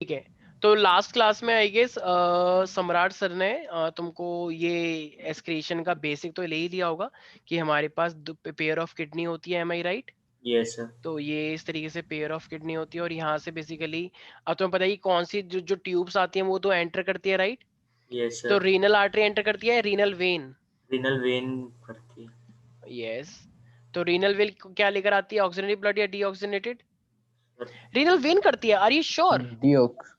ठीक है, तो लास्ट क्लास में आई गेस सम्राट सर ने तुमको ये एस्क्रेशन का बेसिक तो ले ही लिया होगा कि हमारे पास पेयर ऑफ किडनी होती है, एम आई राइट? Yes sir. तो ये इस तरीके से पेयर ऑफ किडनी होती है और यहाँ से बेसिकली अब तुम्हें पता है कि कौन सी जो जो ट्यूब्स आती हैं वो तो एंटर करती है, राइट? यस तो सर। रीनल आर्टरी एंटर करती है, रीनल वेन। रीनल वेन करती है। यस, तो रीनल वेन क्या लेकर आती है, ऑक्सीजनेटेड ब्लड या डीऑक्सीजनेटेड? सर रीनल वेन करती है, are you sure? Deox.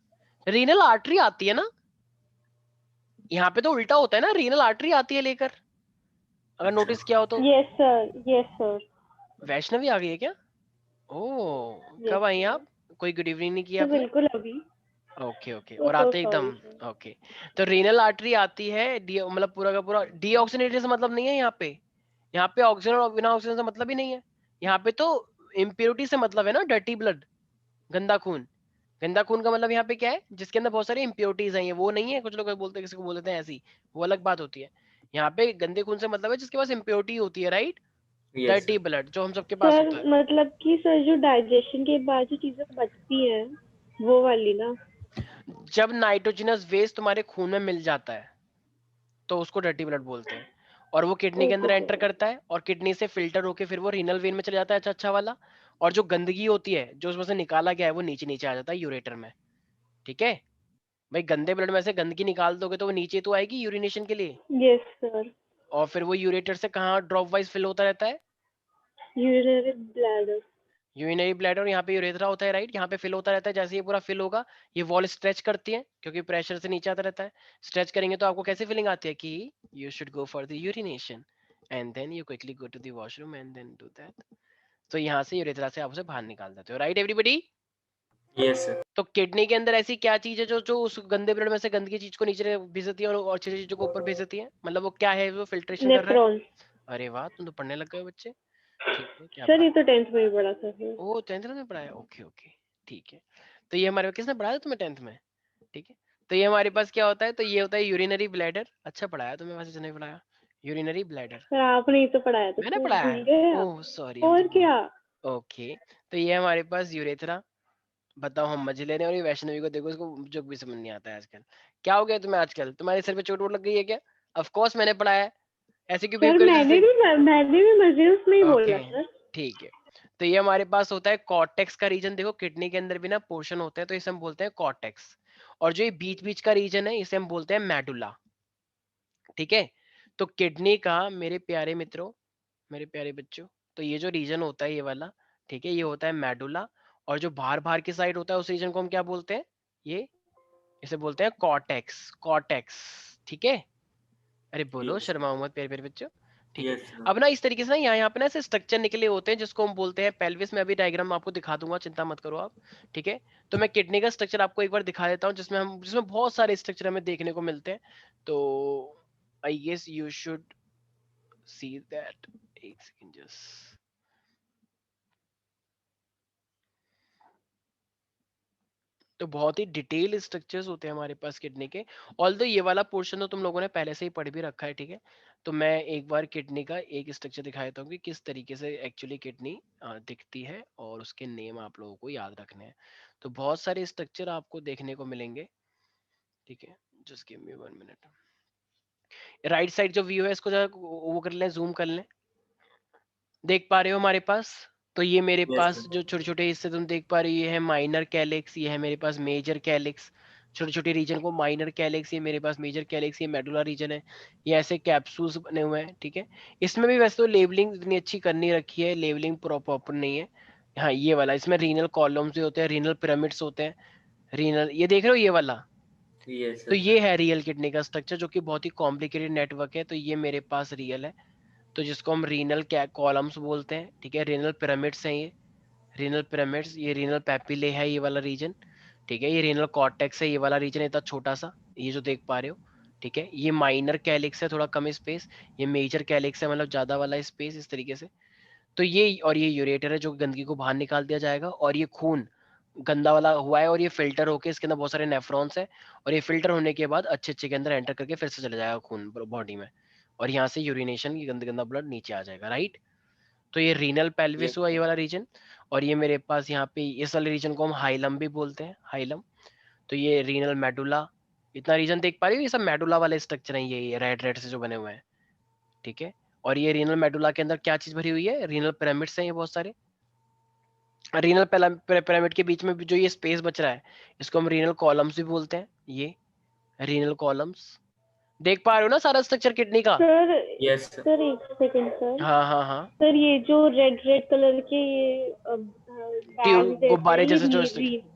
Renal artery आती है ना, यहाँ पे तो उल्टा होता है ना, रीनल आर्टरी आती है लेकर, अगर अच्छा। नोटिस किया हो तो। Yes sir, yes sir. Vaishnavi आ गई है क्या? ओह, यस कब आई सर। आप? कोई गुड इवनिंग नहीं किया तो आपने? बिल्कुल अभी। ओके ओके, ओ और सो आते एकदम। Sorry sir. ओके, तो रीनल आर्टरी आती है मतलब पूरा का पूरा डीऑक्सीनेटेड से मतलब नहीं है यहाँ पे। यहाँ पे ऑक्सीजन और बिना ऑक्सीजन से मतलब ही नहीं है। यहाँ पे तो इम्प्योरिटी से मतलब है ना, डर्टी ब्लड, गंदा खून। गंदा खून का मतलब यहाँ पे क्या है, जिसके अंदर बहुत सारी इम्प्योरिटीज हैं, ये वो नहीं है, कुछ लोग बोलते हैं, किसी को बोलते हैं ऐसी, वो अलग बात होती है। यहाँ पे गंदे खून से मतलब है जिसके पास इम्प्योरिटी होती है, right? Yes dirty sir. Blood जो हम सबके पास सर होता है। मतलब कि सर जो डाइजेशन के बाद जो चीजें बचती हैं वो वाली ना। जब नाइट्रोजनस वेस्ट तुम्हारे खून में मिल जाता है तो उसको डर्टी ब्लड बोलते हैं, और वो किडनी के ओके अंदर एंटर सर। करता है और किडनी से फिल्टर होके फिर वो रीनल वेन में चला जाता है, अच्छा अच्छा वाला। और जो गंदगी होती है जो उसमें से निकाला गया है वो नीचे नीचे आ जाता है यूरेटर में। ठीक है भाई, गंदे ब्लड में से गंदगी निकाल दोगे तो वो नीचे तो आएगी यूरिनेशन के लिए, यस सर। और फिर वो यूरेटर से कहाँ ड्रॉप वाइज फिल होता रहता है, यूरिनरी ब्लैडर। यूरिनरी ब्लैडर, और यहाँ पे यूरेथ्रा होता है, राइट? यहाँ पे फिल होता रहता है, जैसे ये पूरा फिल होगा ये वॉल स्ट्रेच करती है क्योंकि प्रेशर से नीचे आता रहता है। स्ट्रेच करेंगे तो आपको कैसे फीलिंग आती है कि you should go for the urination and then you quickly go to the washroom and then do that. तो यहाँ से यूरेथ्रा से आप उसे बाहर निकाल देते हो, राइट एवरीबॉडी? Yes sir. तो किडनी के अंदर ऐसी क्या चीज है जो जो उस गंदे ब्लड में से गंदगी चीज को नीचे भेजती है और अच्छी चीजों को ऊपर भेजती है, मतलब वो क्या है, वो फिल्ट्रेशन कर रहा है? नेफ्रॉन। अरे वाह, तुम तो पढ़ने लग गए हो बच्चे। ठीक है, क्या सर बात। ये तो 10th में ही पढ़ा था सर। ओ 10th में पढ़ाया, ओके ओके, ठीक है। तो ये हमारे किसने पढ़ाया तुम्हें 10th में? ठीक है, तो ये हमारे पास क्या होता है, तो ये होता है यूरिनरी ब्लैडर। अच्छा पढ़ाया तुम्हें, वैसे नहीं पढ़ाया, यूरिनरी ब्लैडर सर आपने ही तो पढ़ाया था मैंने सर, पढ़ाया भूल है? गए आप? ओह सॉरी, हम तो और क्या। ओके। तो ये हमारे पास यूरेथ्रा, बताओ हम मजे ले रहे हैं, और ये वैष्णवी को देखो, इसको जो भी समझ नहीं आता है आजकल। क्या हो गया तुम्हें आजकल, तुम्हारे सिर पे चोट वोट लग गई है क्या? ऑफ कोर्स मैंने पढ़ाया है, ऐसे क्यों बिहेव सर कर जैसे। मैंने भी मजे उसमें ही ओके बोला सर। ठीक है, तो ये हमारे पास होता है कॉर्टेक्स का रीजन। देखो किडनी के अंदर भी ना पोर्शन होते हैं, तो इसे हम बोलते हैं कॉर्टेक्स। और जो ये बीच बीच का रीजन है इसे हम बोलते हैं मेडुला। ठीक है, तो किडनी का मेरे प्यारे मित्रों, मेरे प्यारे बच्चों, तो ये जो रीजन होता है ये वाला, ठीक है, ये होता है मेडुला। और जो बाहर बाहर की साइड होता है उस रीजन को हम क्या बोलते हैं, ये इसे बोलते हैं कॉर्टेक्स, कॉर्टेक्स। ठीक है, अरे बोलो यस शर्माओ मत प्यारे प्यारे बच्चों। ठीक है, यस सर। अब ना इस तरीके से ना यहाँ यहाँ पे ना ऐसे स्ट्रक्चर निकले होते हैं जिसको हम बोलते हैं पेल्विस। में अभी डायग्राम आपको दिखा दूंगा, चिंता मत करो आप। ठीक है, तो मैं किडनी का स्ट्रक्चर आपको एक बार दिखा देता हूँ जिसमें बहुत सारे स्ट्रक्चर हमें देखने को मिलते हैं। तो I guess you should see that, एक सेकंड जस्ट। तो बहुत ही डिटेल स्ट्रक्चर्स होते हैं हमारे पास किडनी के। ऑल्दो ये वाला पोर्शन तो तुम लोगों ने पहले से ही पढ़ भी रखा है, ठीक है। तो मैं एक बार किडनी का एक स्ट्रक्चर दिखा देता हूँ कि किस तरीके से एक्चुअली किडनी दिखती है, और उसके नेम आप लोगों को याद रखने हैं। तो बहुत सारे स्ट्रक्चर आपको देखने को मिलेंगे, ठीक है। Just give me 1 minute. Right side जो व्यू है इसको जरा वो कर लें, जूम कर लें। देख पा रहे हो हमारे पास, तो ये मेरे यस पास सर। जो छोटे छोटे हिस्से तुम देख पा रहे हो, ये है माइनर कैलिक्स, ये है मेरे पास मेजर कैलिक्स। छोटे छोटे रीजन को माइनर कैलिक्स, ये मेरे पास मेजर कैलिक्स, ये मेडुला रीजन है। ये ऐसे कैप्सूल्स बने हुए हैं, ठीक है। इसमें भी वैसे तो लेबलिंग इतनी अच्छी करनी रखी है, लेबलिंग प्रॉपर नहीं है। हाँ ये वाला, इसमें रीनल कॉलम्स भी होते हैं, रीनल पिरामिड्स होते हैं। रीनल, ये देख रहे हो ये वाला, यस तो सर। ये है रियल किडनी का स्ट्रक्चर, जो कि बहुत ही कॉम्प्लिकेटेड नेटवर्क है। तो ये मेरे पास रियल है, तो जिसको हम रीनल कॉलम्स बोलते हैं, ठीक है। रीनल पिरामिड्स हैं ये, रीनल पिरामिड्स, ये रीनल पैपिले है ये वाला रीजन, ठीक है। ये रीनल कॉर्टेक्स है ये वाला रीजन, इतना छोटा सा, ये जो देख पा रहे हो, ठीक है। ये माइनर कैलिक्स है, थोड़ा कम स्पेस। ये मेजर कैलिक्स है, मतलब ज्यादा वाला स्पेस, इस तरीके से। तो ये, और ये यूरेटर है जो गंदगी को बाहर निकाल दिया जाएगा, और ये खून गंदा वाला हुआ है और ये फिल्टर होके इसके अंदर बहुत सारे नेफ्रॉन्स है, और ये फिल्टर होने के बाद अच्छे अच्छे के अंदर एंटर करके फिर से चला जाएगा खून बॉडी में, और यहाँ से यूरिनेशन, ये गंदा गंदा ब्लड नीचे आ जाएगा, राइट? तो ये रीनल यस पेल्विस हुआ ये सर। वाला रीजन। और ये मेरे पास यहाँ पे इस वाले रीजन को हम हाइलम भी बोलते हैं, हाइलम। तो ये रीनल मेडुला, इतना रीजन देख पा रही हो, ये सब मेडुला वाले स्ट्रक्चर हैं, ये रेड रेड से जो बने हुए हैं, ठीक है। और ये रीनल मेडुला के अंदर क्या चीज भरी हुई है, रीनल पिरामिड्स हैं ये बहुत सारे। रीनल पिरामिड के बीच में भी जो ये स्पेस बच रहा है, इसको हम रीनल कॉलम्स भी बोलते हैं। ये रीनल कॉलम्स, देख पा रहे हो ना सारा स्ट्रक्चर किडनी का? Sir yes sir. सर एक सेकंड सर। हाँ हाँ हाँ, सर ये जो रेड रेड कलर के ये बैग जैसे हैं, गुब्बारे ये जैसे जो structure-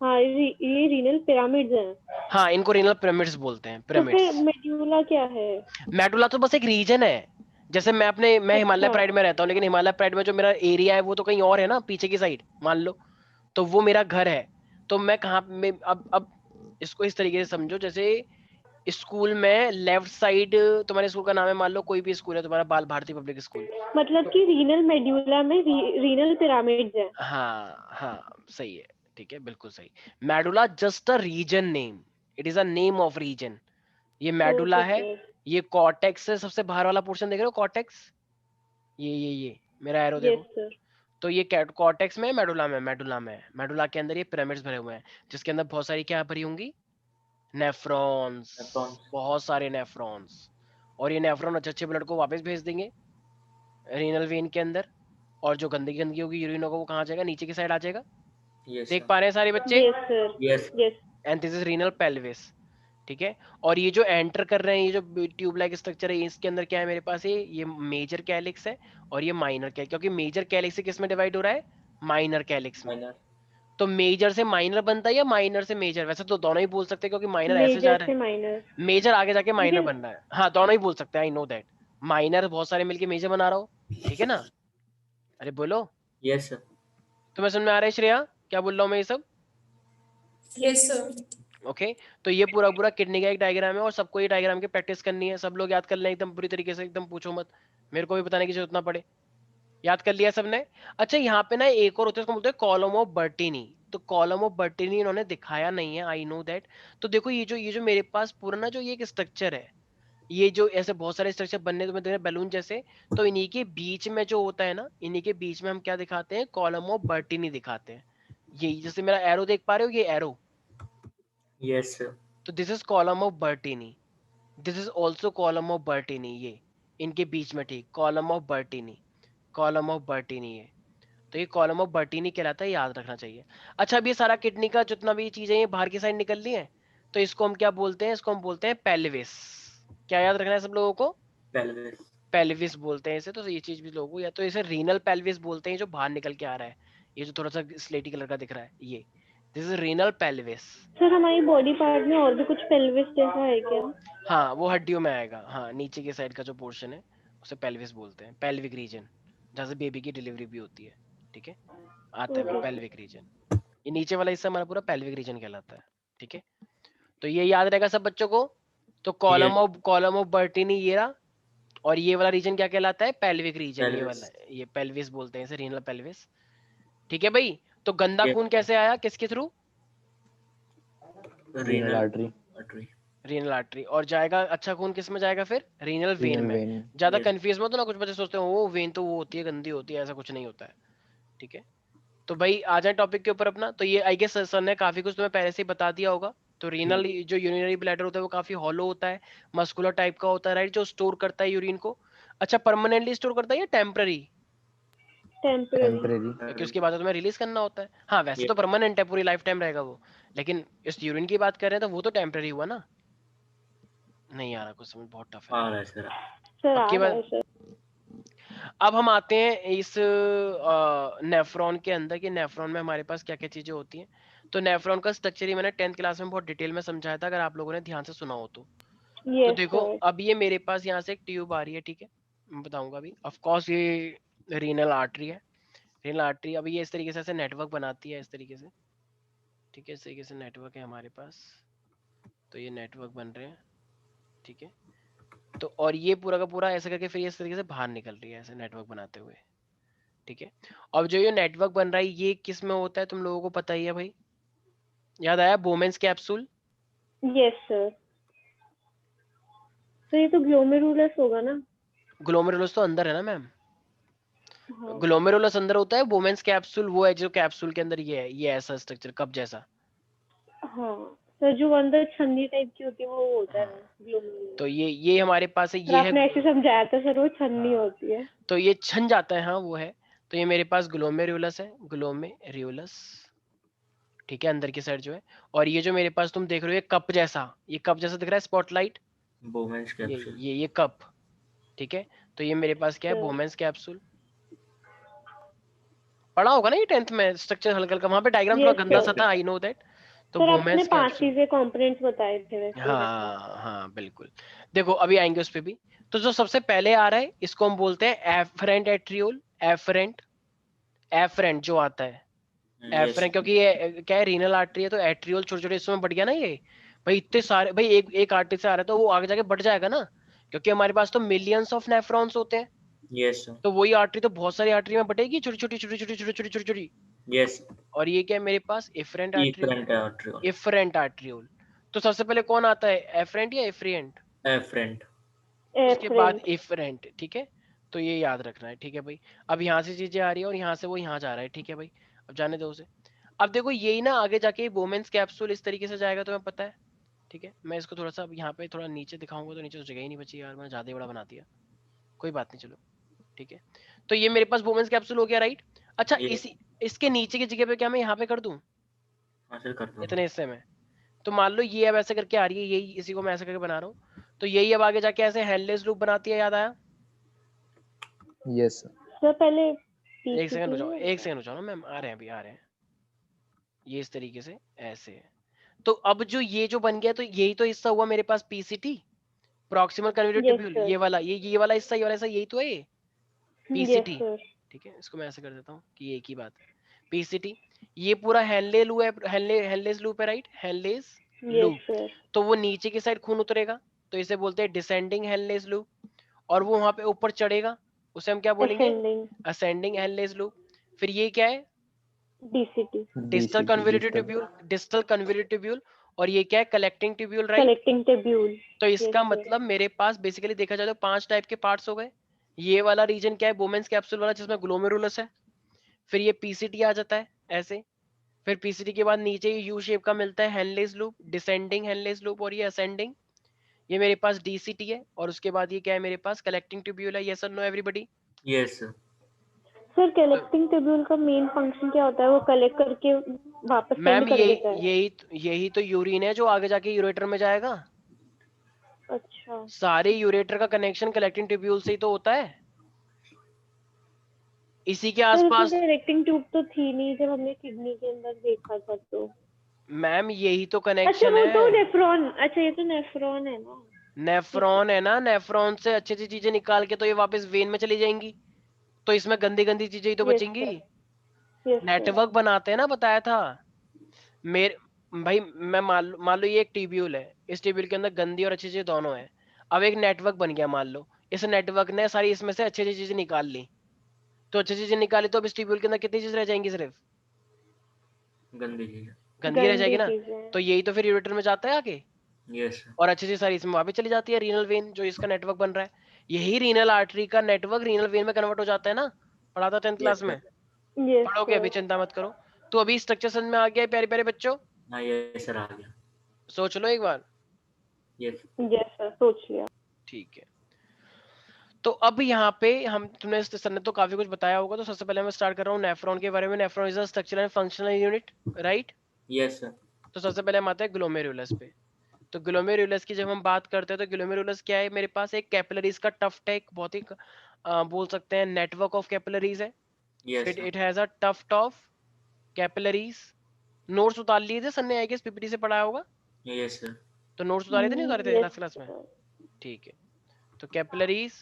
हाँ ये रीनल पिरामिड्स हैं। हाँ, इनको रीनल पिरामिड्स बोलते हैं, तो फिर पिरामिड्स। मेड्यूला क्या है? मेडुला तो बस एक रीजन है। जैसे मैं हिमालय अच्छा प्राइड में रहता हूँ, लेकिन हिमालय प्राइड में जो मेरा एरिया है वो तो कहीं और है ना, पीछे की साइड मान लो, तो वो मेरा घर है। तो मैं कहाँ में अब इसको इस तरीके से समझो, जैसे स्कूल में लेफ्ट साइड तुम्हारे स्कूल का नाम है, मान लो कोई भी स्कूल है तुम्हारा, बाल भारती पब्लिक स्कूल। मतलब कि रीनल मेड्यूला में रीनल पिरामिड्स हैं। हाँ हाँ, सही है, ठीक है, बिल्कुल सही। Medulla just a region name, it is a name of region. ये मेडुला ओके है। सर। ये कॉर्टेक्स है, सबसे बाहर वाला पोर्शन देख रहे हो, कॉर्टेक्स, ये मेरा एरो यस देखो। सर। तो ये कॉर्टेक्स में, मेडुला के अंदर ये पिरामिड्स भरे हुए हैं, जिसके अंदर बहुत सारी क्या भरी होंगी, नेफ्रॉन्स, नेफ्रॉन्स। बहुत सारे नेफ्रॉन्स। और ये नेफ्रॉन अच्छे अच्छे ब्लड को वापस भेज देंगे रीनल वेन के अंदर। और जो गंदगी गंदगी होगी यूरिन होगा, वो कहाँ जाएगा, नीचे की साइड आ जाएगा। यस देख सर। पा रहे हैं सारे बच्चे? Yes sir. Yes. Yes. And this is renal pelvis, ठीक है। और ये जो एंटर कर रहे हैं, ये जो ट्यूब लाइक स्ट्रक्चर है, इसके अंदर क्या है मेरे पास, ये मेजर कैलिक्स है और ये माइनर कैलिक्स, क्योंकि मेजर कैलिक्स किस में डिवाइड हो रहा है, माइनर कैलिक्स में। माइनर। तो मेजर से माइनर बनता है या माइनर से मेजर, वैसे तो दोनों ही बोल सकते हैं, क्योंकि माइनर ऐसे जा मेजर रहा से है, माइनर। मेजर आगे जाके माइनर लेकिन बन रहा है। हाँ, दोनों ही बोल सकते हैं, आई नो दैट। माइनर बहुत सारे मिलके मेजर बना रहा हो, ठीक है ना? अरे बोलो, यस सर। तुम्हें समझ में आ रहा है श्रेया क्या बोल रहा हूँ मैं ये सब? Yes sir. ओके। तो ये पूरा पूरा किडनी का एक डायग्राम है, और सबको ये डायग्राम की प्रैक्टिस करनी है, सब लोग याद कर लें एकदम पूरी तरीके से, एकदम पूछो मत, मेरे को भी बताने की जरूरत ना पड़े। याद कर लिया सबने? अच्छा, यहाँ पे ना एक और होता है, उसको बोलते हैं कॉलम ऑफ बर्टिनी। तो कॉलम ऑफ बर्टिनी इन्होंने दिखाया नहीं है, आई नो दैट। तो देखो ये जो मेरे पास पूरा ना जो ये एक स्ट्रक्चर है, ये जो ऐसे बहुत सारे स्ट्रक्चर बनने तुम्हें देख रहे बैलून जैसे, तो इन्हीं के बीच में जो होता है ना, इन्हीं के बीच में हम क्या दिखाते हैं, कॉलम ऑफ बर्टिनी दिखाते हैं। ये जैसे मेरा एरो देख पा रहे हो, ये एरो, यस सर। तो this is column of Bertini, this is also column of Bertini, ये इनके बीच में, ठीक, column of Bertini, column of Bertini है। तो ये कॉलम ऑफ बर्टिनी कहलाता है, याद रखना चाहिए। अच्छा, अब ये सारा किडनी का जितना भी चीजें ये बाहर की साइड निकल रही है, तो इसको हम क्या बोलते हैं, इसको हम बोलते हैं पेल्विस। क्या याद रखना है सब लोगों को? पेल्विस। पेल्विस बोलते हैं इसे। तो ये चीज भी लोगों को, या तो इसे रीनल पेल्विस बोलते हैं जो बाहर निकल के आ रहा है, ये जो थोड़ा सा स्लेटी कलर का दिख रहा है, ये this is renal pelvis. Sir हमारी बॉडी पार्ट में और भी कुछ पेल्विस जैसा है क्या? हाँ, वो हड्डियों में आएगा, हाँ, नीचे की साइड का जो पोर्शन है उसे पेल्विस बोलते हैं, पेल्विक रीजन, जहाँ से बेबी की डिलीवरी भी होती है, ठीक है, आता है वो ओके। Pelvic region. ये नीचे वाला हिस्सा हमारा पूरा पेल्विक रीजन कहलाता है, ठीक है। तो ये याद रहेगा सब बच्चों को। तो यस। कॉलम ऑफ बर्टिनी ये रहा, और ये वाला रीजन क्या कहलाता है, पेल्विक रीजन, ये पेल्विस। वाला, ये पेल्विस बोलते हैं इसे, रीनल पेल्विस, ठीक है भाई। तो गंदा यस। खून कैसे आया, किसके through? Renal artery. Artery. Renal artery. और जाएगा अच्छा खून किस में जाएगा फिर, रीनल वेन रीनल में। वेन। ज्यादा यस। कंफ्यूज मत हो ना, कुछ बच्चे सोचते हैं वो वेन तो वो होती है, गंदी होती है, ऐसा कुछ नहीं होता है, ठीक है। तो भाई आ जाए टॉपिक के ऊपर अपना। तो ये आई गेस सर ने काफी कुछ तुम्हें पहले से ही बता दिया होगा। तो रीनल जो यूरिनरी ब्लैडर होता है वो काफी हॉलो होता है, मस्कुलर टाइप का होता है, राइट, जो स्टोर करता है यूरिन को। अच्छा, परमानेंटली स्टोर करता है या टेम्पररी? टेम्पररी। टेम्परेरी। क्योंकि उसके बाद तो तुम्हें रिलीज करना होता है। हाँ, वैसे यस। तो परमानेंट है, पूरी लाइफ टाइम रहेगा वो, लेकिन इस यूरिन की बात कर रहे हैं तो वो तो टेम्पररी हुआ ना। नहीं आ रहा कुछ समझ, बहुत टफ है। आ रहा है सर। सर अब आ की रहा है बात, सर। अब हम आते हैं इस नेफ्रॉन के अंदर, कि नेफ्रॉन में हमारे पास क्या क्या चीजें होती हैं। तो नेफ्रॉन का स्ट्रक्चर ही मैंने 10th क्लास में बहुत डिटेल में समझाया था, अगर आप लोगों ने ध्यान से सुना हो तो। यस देखो, सर। अब ये मेरे पास यहाँ से एक ट्यूब आ रही है, ठीक है, मैं बताऊंगा अभी। ऑफ कोर्स ये रीनल आर्टरी है, रीनल आर्टरी। अभी ये इस तरीके से ऐसे नेटवर्क बनाती है, इस तरीके से, ठीक है, इस तरीके से नेटवर्क है हमारे पास। तो ये नेटवर्क बन रहे हैं, ठीक है। तो और ये पूरा का पूरा ऐसे करके फिर ये इस तरीके से बाहर निकल रही है, ऐसे नेटवर्क बनाते हुए, ठीक है। अब जो ये नेटवर्क बन रहा है, ये किस में होता है तुम लोगों को पता ही है भाई, याद आया, बोमेंस कैप्सूल। Yes sir. तो ये तो ग्लोमेरुलस होगा ना? ग्लोमेरुलस तो अंदर है ना मैम, हाँ। ग्लोमेरुलस अंदर होता है, बोमेंस कैप्सूल वो है जो कैप्सूल के अंदर ये है, ये ऐसा स्ट्रक्चर कप जैसा, हाँ सर, जो अंदर छन्नी टाइप की होती है वो होता है ग्लोमेरुलस। तो ये हमारे पास है, सर ये है आपने ऐसे समझाया था सर, वो छन्नी हाँ, होती है। तो ये छन जाता है, हाँ वो है। तो ये मेरे पास ग्लोमेरुलस है, ग्लोमेरुलस, ठीक है, अंदर की साइड जो है। और ये जो मेरे पास तुम देख रहे हो ये कप जैसा, ये कप जैसा दिख रहा है स्पॉटलाइट, बोमेंस कैप्सूल। ये कप, ठीक है। तो ये मेरे पास क्या है, सर बोमेंस कैप्सूल। पढ़ा होगा ना ये 10th में स्ट्रक्चर हल्का हल्का, वहां पे डायग्राम थोड़ा यस गंदा सर। सा था, आई नो दैट। तो सर आपने बोमेंस 5 कैप्सूल, चीजें कंपोनेंट्स बताए थे वैसे इसमें। हाँ हाँ बिल्कुल। देखो अभी आएंगे उस पे भी। तो जो सबसे पहले आ रहा है इसको हम बोलते हैं एफरेंट एट्रियोल, एफरेंट, एफरेंट जो आता है, यस एफरेंट, क्योंकि ये क्या है, रीनल आर्टरी है, तो एट्रियोल छोटे छोटे हिस्सों में बढ़ गया ना ये। भाई इतने सारे, भाई एक आर्टरी से आ रहा है तो वो आगे जाके बढ़ जाएगा ना, क्योंकि हमारे पास तो मिलियंस ऑफ नेफ्रॉन्स होते हैं। यस तो वही आर्टरी तो बहुत सारी आर्टरी में बटेगी, छोटी छोटी छोटी छोटी छोटी छोटी छोटी छोटी। यस। और ये क्या है मेरे पास, efferent arteriole, efferent arteriole. Efferent arteriole. तो सबसे पहले कौन आता है, एफरेंट या एफ्रिएंट? एफरेंट। उसके बाद एफरेंट। एफरेंट, ठीक है। तो ये याद रखना है, ठीक है भाई। अब यहाँ से चीजें आ रही है और यहाँ से वो यहाँ जा रहा है, ठीक है भाई। अब जाने दो उसे। अब देखो यही ना आगे जाके वोमेन्स कैप्सूल इस तरीके से जाएगा, तुम्हें पता है, ठीक है। मैं इसको थोड़ा सा अब यहाँ पे थोड़ा नीचे दिखाऊंगा, तो नीचे तो जगह ही नहीं बची यार, मैंने ज्यादा ही बड़ा बना दिया, कोई बात नहीं, चलो ठीक है। तो ये मेरे पास वोमेन्स कैप्सूल हो गया, राइट। अच्छा ये इसी, इसके नीचे की जगह पे क्या मैं यहाँ पे कर दूं, हासिल कर दो। इतने हिस्से में। तो मान लो ये अब ऐसे करके आ रही है, यही इसी को मैं ऐसे करके बना रहा हूँ, तो यही अब आगे जाके ऐसे हैंडलेस लूप बनाती है, याद आया? Yes sir. सर पहले एक सेकंड हो जाओ, पीसीटी। एक सेकंड हो जाओ ना मैम, आ रहे हैं अभी, आ रहे हैं। ये इस तरीके से ऐसे है। तो अब जो ये जो बन गया, तो यही तो हिस्सा हुआ मेरे पास PCT, proximal convergent yes tubule, sir. ये वाला, ये वाला हिस्सा, ये वाला हिस्सा, यही तो है ये यस पीसीटी, सर। ठीक है। इसको मैं ऐसे कर देता हूँ कि ये एक ही बात है, पीसीटी। ये पूरा हैंडले लूप है, हैंडलेस लूप है, right, handless yes loop. Sir. तो वो नीचे की साइड खून उतरेगा, तो इसे बोलते हैं डिसेंडिंग हैंडलेस लूप। और वो वहां पे ऊपर चढ़ेगा, उसे हम क्या बोलेंगे, असेंडिंग। Ascending handless loop. फिर ये क्या है, DCT. Distal DCT convoluted distal. Tubule, distal convoluted tubule. और ये क्या है, collecting tubule, right. Collecting tubule. तो यस इसका सर। मतलब मेरे पास बेसिकली देखा जाए तो 5 टाइप के पार्ट्स हो गए। ये वाला रीजन क्या है, वोमेन्स कैप्सूल वाला, जिसमें ग्लोमेरुलस है। फिर ये पीसीटी आ जाता है ऐसे। फिर पीसीटी के बाद नीचे ये यू शेप का मिलता है handless loop, descending handless loop, और ये असेंडिंग। ये मेरे पास डीसीटी है। और उसके बाद ये क्या है मेरे पास, कलेक्टिंग ट्यूब्यूल है, यस और no everybody. Yes sir collecting tubule का मेन फंक्शन क्या होता है, वो कलेक्ट करके वापस मैम सेंड कर यही देता है? यही तो यूरिन है जो आगे जाके यूरेटर में जाएगा। अच्छा सारे यूरेटर का कनेक्शन कलेक्टिंग ट्यूब्यूल से ही तो होता है, इसी के सर, उसमें आसपास। कलेक्टिंग ट्यूब तो थी नहीं जब हमने किडनी के अंदर देखा था तो। मैम यही तो अच्छा कनेक्शन वो तो है, नेफ्रॉन, अच्छा ये तो नेफ्रॉन है ना। ठीक नेफ्रॉन है ना, नेफ्रॉन से अच्छी अच्छी चीजेे निकाल के तो ये वापस वेन में चली जाएंगी, तो इसमें गंदी गंदी चीजें ही तो है। यस बचेंगी। सर। Yes sir. नेटवर्क बनाते हैं ना, बताया था मेरे भाई। मैं मान लो ये एक ट्यूब्यूल है, इस ट्यूब्यूल के अंदर गंदी और अच्छी चीजें दोनों है। अब एक नेटवर्क बन गया, मान लो इस नेटवर्क ने सारी इसमें से अच्छी अच्छी चीजें निकाल ली, तो अच्छी चीजें निकाली, तो अब इस ट्यूब्यूल के अंदर कितनी चीज रह जाएंगी, सिर्फ गंदी चीज। गंदगी रह जाएगी गंदी ना। चीजें। तो यही तो फिर यूरेटर में जाता है आगे, यस और अच्छी चीज सारी इसमें वापस चली जाती है, रीनल वेन जो इसका नेटवर्क बन रहा है। यही रीनल आर्टरी का नेटवर्क रीनल वेन में कन्वर्ट हो जाता है ना, पढ़ा था 10th यस क्लास में। यस पढ़ोगे अभी, सर। चिंता मत करो। तो अभी स्ट्रक्चर समझ में आ गया है प्यारे प्यारे बच्चों, हाँ यस सर आ गया। सोच लो एक बार। यस यस सर, सोच लिया। ठीक है। तो अब यहाँ पे हम, तुमने सर ने तो काफी कुछ बताया होगा, तो सबसे पहले मैं स्टार्ट कर रहा हूँ नेफ्रॉन के बारे में। Nephron is a structural and functional unit, right. Yes sir. तो सबसे पहले हम आते हैं ग्लोमेरुलस पे। तो ग्लोमेरुलस की जब हम बात करते हैं, तो ग्लोमेरुलस क्या है मेरे पास, एक कैपिलरीज का टफ्ट है, एक बहुत ही बोल सकते हैं नेटवर्क ऑफ कैपिलरीज है। यस फिर it has a tuft of capillaries. Notes उतार लिए थे सर ने, आई गेस पीपीटी से पढ़ाया होगा, यस सर। तो नोट्स उतारे थे नहीं उतारे थे यस लास्ट क्लास में? सर। ठीक है। तो कैपिलरीज,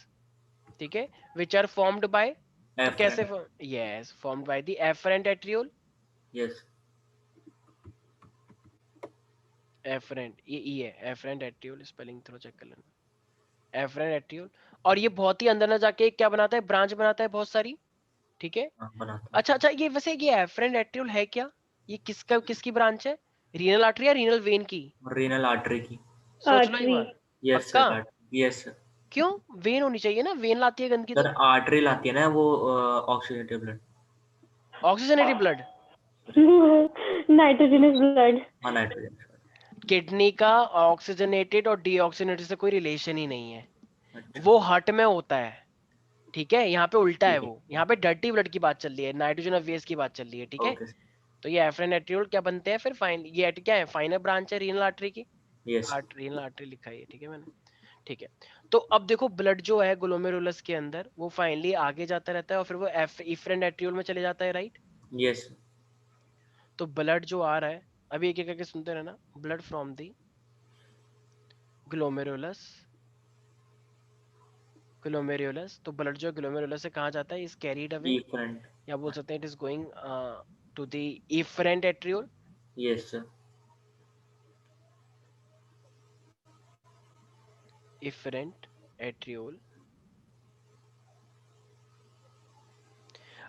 ठीक है, विच आर फॉर्म्ड बाय, तो कैसे, afferent. Yes, formed by the afferent arteriole, yes afferent, ये ई है, एफरेंट एट्रियोल, स्पेलिंग थोड़ा चेक कर लेना, एफरेंट एट्रियोल। और ये बहुत ही अंदर ना जाके क्या बनाता है, ब्रांच बनाता है बहुत सारी, ठीक है। हाँ बनाता अच्छा अच्छा, ये वैसे ये एफरेंट एट्रियोल है क्या, ये किसका, किसकी ब्रांच है, रीनल आर्टरी या रीनल वेन की? है। रीनल आर्टरी की। सोच लो एक आर्टरी। बार, यस पक्का? Sir yes sir. क्यों, वेन होनी चाहिए ना, वेन लाती है गंदगी सर तो। आर्टरी लाती है ना वो oxygenated blood. Oxygenated blood, nitrogenous blood. हाँ नाइट्रोजन। किडनी का ऑक्सीजनेटेड और डीऑक्सीजनेटेड से कोई रिलेशन ही नहीं है, अच्छा वो हार्ट में होता है, ठीक है। यहाँ पे उल्टा है, ठीक है। वो यहाँ पे डर्टी ब्लड की बात चल रही है, नाइट्रोजन ऑफ वेस्ट की बात चल रही है, ठीक है। ओके। तो ये एफ्रेन एट्रियोल क्या बनते हैं फिर, फाइन ये क्या है, फाइनर ब्रांच है रीनल आर्टरी की, यस। रीनल आर्टरी लिखा है, ठीक है मैंने, ठीक है। तो अब देखो ब्लड जो है ग्लोमेरुलस के अंदर वो फाइनली आगे जाता रहता है और फिर वो इफ्रेंट एट्रियोल में चले जाता है, राइट। यस। तो ब्लड जो आ रहा है, अभी एक एक करके सुनते रहना, blood from the glomerulus, glomerulus, तो ब्लड जो ग्लोमेरुलस से कहाँ जाता है, इज कैरीड अवे, डिफरेंट। या बोल सकते हैं it is going to the efferent arteriole, yes sir. Efferent arteriole.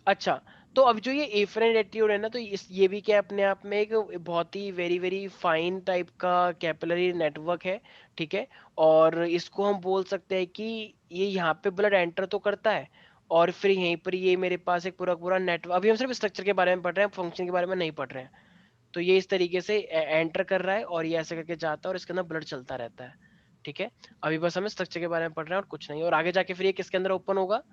अच्छा, तो अब जो ये एफरेंट एट्रियोल है ना, तो ये भी क्या अपने आप में एक बहुत ही वेरी वेरी फाइन टाइप का कैपिलरी नेटवर्क है, ठीक है। और इसको हम बोल सकते हैं कि ये यहाँ पे ब्लड एंटर तो करता है और फिर यहीं पर ये मेरे पास एक पूरा पूरा नेटवर्क, अभी हम सिर्फ स्ट्रक्चर के बारे में पढ़ रहे हैं, फंक्शन के बारे में नहीं पढ़ रहे हैं। तो ये इस तरीके से एंटर कर रहा है और ये ऐसे करके जाता है और इसके अंदर ब्लड चलता रहता है, ठीक है। अभी बस हमें स्ट्रक्चर के बारे में पढ़ रहे हैं और कुछ नहीं, और आगे जाके फिर ये किसके अंदर ओपन होगा,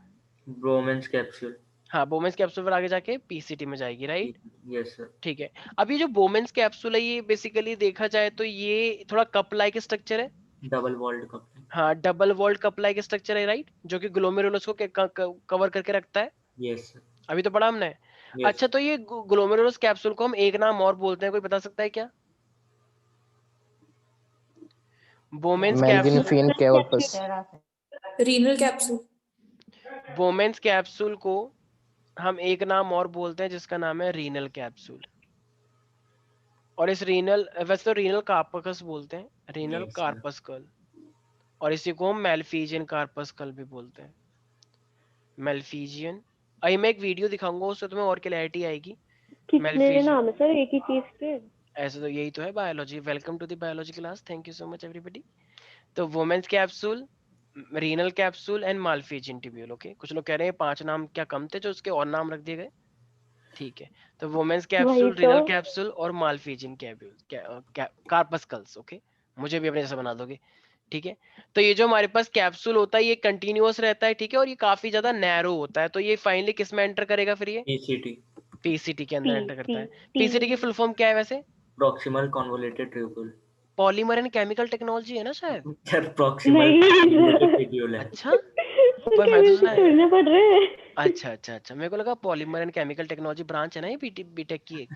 ब्रोमेंस कैप्सूल। हाँ बोमेंस कैप्सूल पर आगे जाके पीसीटी में जाएगी, राइट। Yes sir. ठीक है, अब ये जो बोमेंस कैप्सूल है ये बेसिकली देखा जाए तो ये थोड़ा कप लाइक स्ट्रक्चर है, डबल वॉल्ड कप। हाँ double walled cup like structure है, राइट, जो कि ग्लोमेरुलस को कवर करके रखता है, यस सर। अभी तो पढ़ा हमने। यस। अच्छा, तो ये ग्लोमेरुलस कैप्सूल को हम एक नाम और बोलते हैं, कोई बता सकता है क्या, बोमेंस मेल्विन कैप्सूल, फिन कैवर्पस। Renal capsule. बोमेंस कैप्सूल को हम एक नाम और बोलते हैं जिसका नाम है रीनल कैप्सूल, और इस रीनल, वैसे तो रीनल कार्पस बोलते हैं, रीनल यस सर। कार्पस्कल, और इसी को हम मेल्फिजियन कार्पस्कल भी बोलते हैं, मेल्फिजियन। अभी मैं एक वीडियो दिखाऊंगा, उससे तुम्हें और क्लैरिटी आएगी। कितने मेल्फिजियन, नाम है सर एक ही चीज के? ऐसे तो यही तो है biology, welcome to the biology class, thank you so much everybody. तो Bowman's capsule, renal capsule and Malpighian tubule, okay. कुछ लोग कह रहे हैं 5 नाम क्या कम थे जो उसके और नाम रख दिए गए, ठीक है। तो वुमेन्स वही कैप्सूल, तो। रीनल कैप्सूल और माल्फिजियन कार्पस्कल्स, ओके। मुझे भी अपने जैसा बना दोगे, ठीक है। तो ये जो हमारे पास कैप्सूल होता है ये कंटिन्यूअस रहता है, ठीक है, और ये काफी ज्यादा नैरो होता है, तो ये फाइनली किस में एंटर करेगा फिर, ये पीसीटी। पीसीटी के अंदर टी एंटर करता टी है। टी। पीसीटी की फुल फॉर्म क्या है वैसे, proximal convoluted tubule. Polymer and chemical technology है ना शायद, सर प्रॉक्सिमल नहीं कन्वोल्यूटेड सर, ट्यूब्यूल है। अच्छा, पर मैं तो केमिस्ट्री सुना है, थोड़ी ना पढ़ रहे हैं। अच्छा अच्छा अच्छा, मेरे को लगा polymer and chemical technology branch है ना ये बीटेक की एक,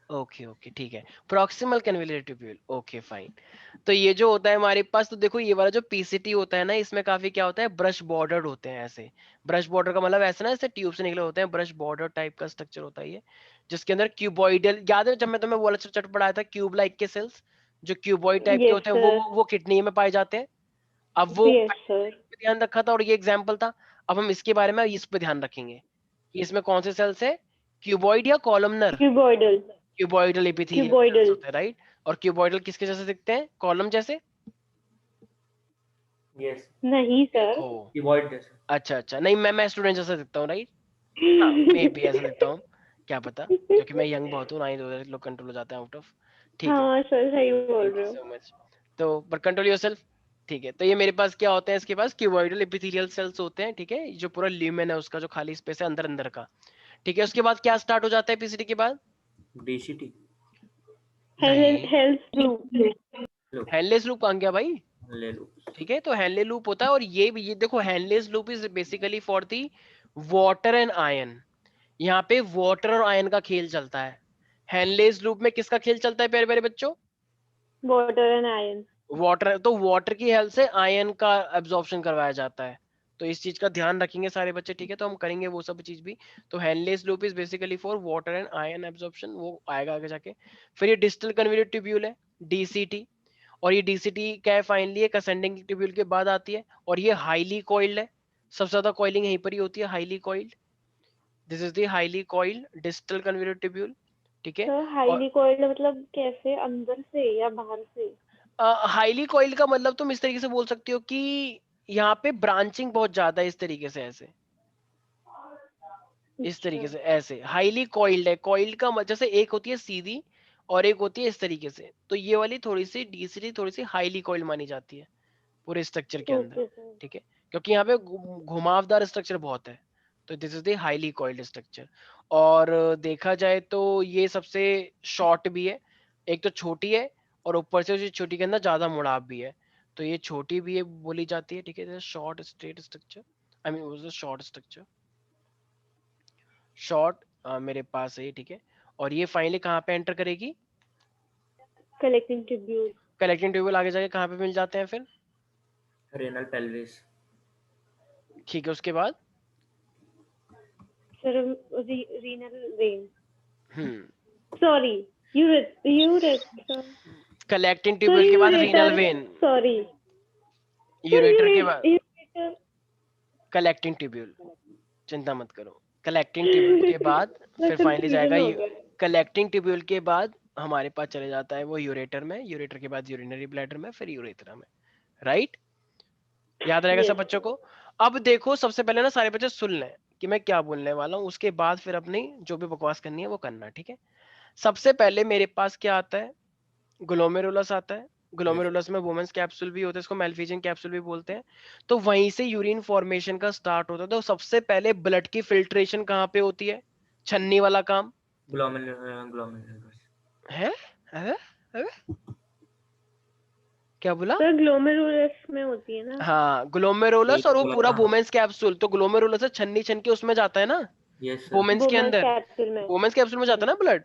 ओके ओके ठीक है। Proximal convoluted tubule, okay fine. तो ये जो होता है हमारे पास, तो देखो ये वाला जो पीसीटी होता है ना, इसमें काफी क्या होता है, ब्रश बॉर्डर्ड होते हैं ऐसे, ब्रश बॉर्डर का मतलब ऐसा ना, ऐसे ट्यूब से निकले होते हैं, ब्रश बॉर्डर टाइप का स्ट्रक्चर होता है ये, जिसके अंदर क्यूबॉइडल, याद है जब मैं तुम्हें बोला चट पढ़ाया था, क्यूब लाइक के सेल्स जो क्यूबॉइड टाइप के यस होते हैं सर। वो किडनी में पाए जाते हैं। अब वो यस सर। ध्यान रखा था और ये एग्जाम्पल था, अब हम इसके बारे में इस पे ध्यान रखेंगे कि इसमें कौन से सेल्स है, क्यूबॉइड या columnar, cuboidal. Cuboidal epithelial cells cuboidal. होते हैं, राइट। और क्यूबॉइडल किसके जैसे दिखते हैं, कॉलम जैसे, यस। नहीं सर। देखो, क्यूबॉइड जैसे। अच्छा अच्छा, नहीं मैं स्टूडेंट जैसा दिखता हूँ, राइट, हाँ मैं भी ऐसा दिखता हूँ, क्या पता, क्योंकि मैं यंग बहुत हूँ, ना ही लोग कंट्रोल हो जाते हैं आउट ऑफ, ठीक है, हाँ सर सही बोल थैंक यू रहे हो। So much. तो पर कंट्रोल योरसेल्फ, ठीक है। तो ये मेरे पास क्या होते हैं, इसके पास क्यूबॉइडल एपिथेलियल सेल्स होते हैं, ठीक है, जो पूरा ल्यूमेन है उसका जो खाली स्पेस है अंदर अंदर का, ठीक है। उसके बाद क्या स्टार्ट हो जाता है पीसीटी के बाद, डीसीटी। नहीं, हेल्थ लूप। लो हेनलेस लूप आ गया भाई, ले लो। ठीक है। तो हेनले लूप होता है, और ये देखो Henle's loop is basically for the water and ion, यहाँ पे वाटर और आयन का खेल चलता है। हेनलेस लूप में किसका खेल चलता है प्यारे प्यारे बच्चों, वाटर एंड आयन। वाटर, तो वाटर की हेल्प से आयन का एब्जॉर्प्शन करवाया जाता है, तो इस चीज का ध्यान रखेंगे सारे बच्चे, ठीक है। तो हम करेंगे वो सब चीज भी। तो Henle's loop is basically for water and ion absorption, वो आएगा आगे जाके। फिर ये डिस्टल कन्वोल्यूटेड ट्यूब्यूल है, डीसीटी, और ये डीसीटी क्या है, फाइनली एक असेंडिंग ट्यूब्यूल के बाद आती है, और ये हाईली कॉइल्ड है, सबसे ज्यादा कॉइलिंग यहीं पर ही होती है, highly coiled, this is the highly coiled distal convoluted tubule, ठीक है। सर और हाईली कॉइल्ड मतलब कैसे, अंदर से या बाहर से? हाईली कॉइल्ड का मतलब तुम इस तरीके से बोल सकते हो कि यहाँ पे ब्रांचिंग बहुत ज्यादा है, इस तरीके से ऐसे, इस तरीके अच्छा, से, ऐसे हाईली कॉइल्ड है। कॉइल्ड का जैसे एक होती है सीधी और एक होती है इस तरीके से, तो ये वाली थोड़ी सी डीसीडी थोड़ी सी हाईली कॉइल्ड मानी जाती है पूरे स्ट्रक्चर के अंदर, ओके सर। ठीक है, क्योंकि यहाँ पे घुमावदार स्ट्रक्चर बहुत है, तो this is the highly coiled structure. और देखा जाए तो ये सबसे शॉर्ट भी है, एक तो छोटी है और ऊपर से उसी छोटी के अंदर ज्यादा मुड़ाव भी है, तो ये छोटी भी है बोली जाती है, ठीक है, short straight structure, I mean short structure, short मेरे पास है, ठीक है। और ये फाइनली कहाँ पे एंटर करेगी, कलेक्टिंग ट्यूब्यूल। कलेक्टिंग ट्यूबवेल आगे जाके कहाँ पे मिल जाते हैं फिर, रेनल पेल्विस। ठीक है, उसके बाद sir renal vein, hmm sorry ureter, collecting sir tubule के बाद renal ureter, vein, sorry ureter के बाद यूरेटर। कलेक्टिंग ट्यूब्यूल, चिंता मत करो, कलेक्टिंग ट्यूब्यूल के बाद मैं फिर फाइनली कंफ्यूजन जाएगा हो गया। कलेक्टिंग ट्यूब्यूल के बाद हमारे पास चले जाता है वो यूरेटर में, यूरेटर के बाद यूरिनरी ब्लैडर में, फिर यूरेथ्रा में, राइट, याद रहेगा सब यस बच्चों को। अब देखो सबसे पहले ना सारे बच्चे सुन लें कि मैं क्या बोलने वाला हूँ, उसके बाद फिर अपनी जो भी बकवास करनी है वो करना, ठीक है। सबसे पहले मेरे पास क्या आता है, ग्लोमेरुलस आता है, यस। ग्लोमेरुलस में वुमेन्स कैप्सूल भी होता है, इसको मेल्फिजियन कैप्सूल भी बोलते हैं, तो वहीं से यूरिन फॉर्मेशन का स्टार्ट होता है। तो सबसे पहले ब्लड की फिल्ट्रेशन कहाँ पे होती है, छन्नी वाला काम ग्लोमेरुलस। है, है? है? क्या बोला, सर, ग्लोमेरुलस में होती है ना। हाँ ग्लोमेरुलस, एक और वो बोला पूरा था। वुमेन्स कैप्सूल, तो ग्लोमेरुलस से छन्नी छन के उसमें जाता है ना, यस सर। वुमेन्स के वुमेन्स अंदर, कैप्सूल में। वुमेन्स कैप्सूल में जाता है ना ब्लड।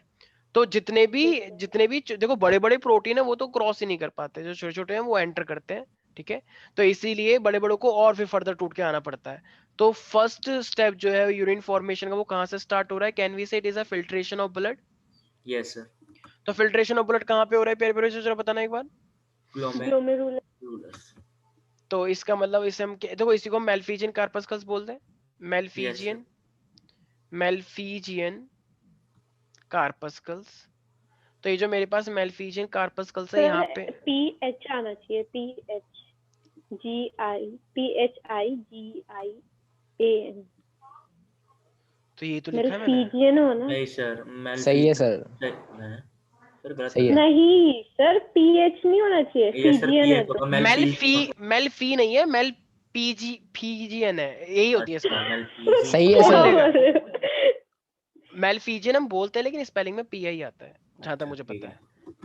तो जितने भी देखो बड़े बड़े प्रोटीन है वो तो क्रॉस ही नहीं कर पाते, जो छोटे छोटे हैं वो एंटर करते हैं, ठीक है। तो इसीलिए बड़े बड़ों को और फिर फर्दर टूट के आना पड़ता है। तो फर्स्ट स्टेप जो है यूरिन फॉर्मेशन का वो कहाँ से स्टार्ट हो रहा है, कैन वी से it is a filtration of blood. Yes sir. तो फिल्ट्रेशन ऑफ ब्लड कहाँ पे हो रहा है प्यारे प्यारे से जरा बताना एक बार। ग्लोमेरुलस। ग्लोमेरुलस। तो इसका मतलब इसे हम देखो इसी को मेल्फिजियन कार्पस्कल्स बोलते हैं, यस सर। मेल्फिजियन, मेल्फिजियन कार्पस्कल्स। तो ये जो मेरे पास मेल्फिजियन कार्पस्कल्स है सर यहाँ पे, PH आना चाहिए, PHIGIAN। तो ये तो मेरे लिखा है मैंने, फीजियन हो ना। नहीं सर। सही है सर, सर गलत सही है। नहीं सर, PH नहीं होना चाहिए, यस सर। फीजियन है पीएच तो। होगा। मेल्फी नहीं है, मेल फीजियन है, यही होती है अच्छा स्पेलिंग, मेल्फीजी। सही है बोल क्या सर, लेगा। बोल रहे हो? मेल्फीजियन हम बोलते हैं लेकिन स्पेलिंग में पीआई आता है, जहां तक अच्छा मुझे ठीक पता है। है।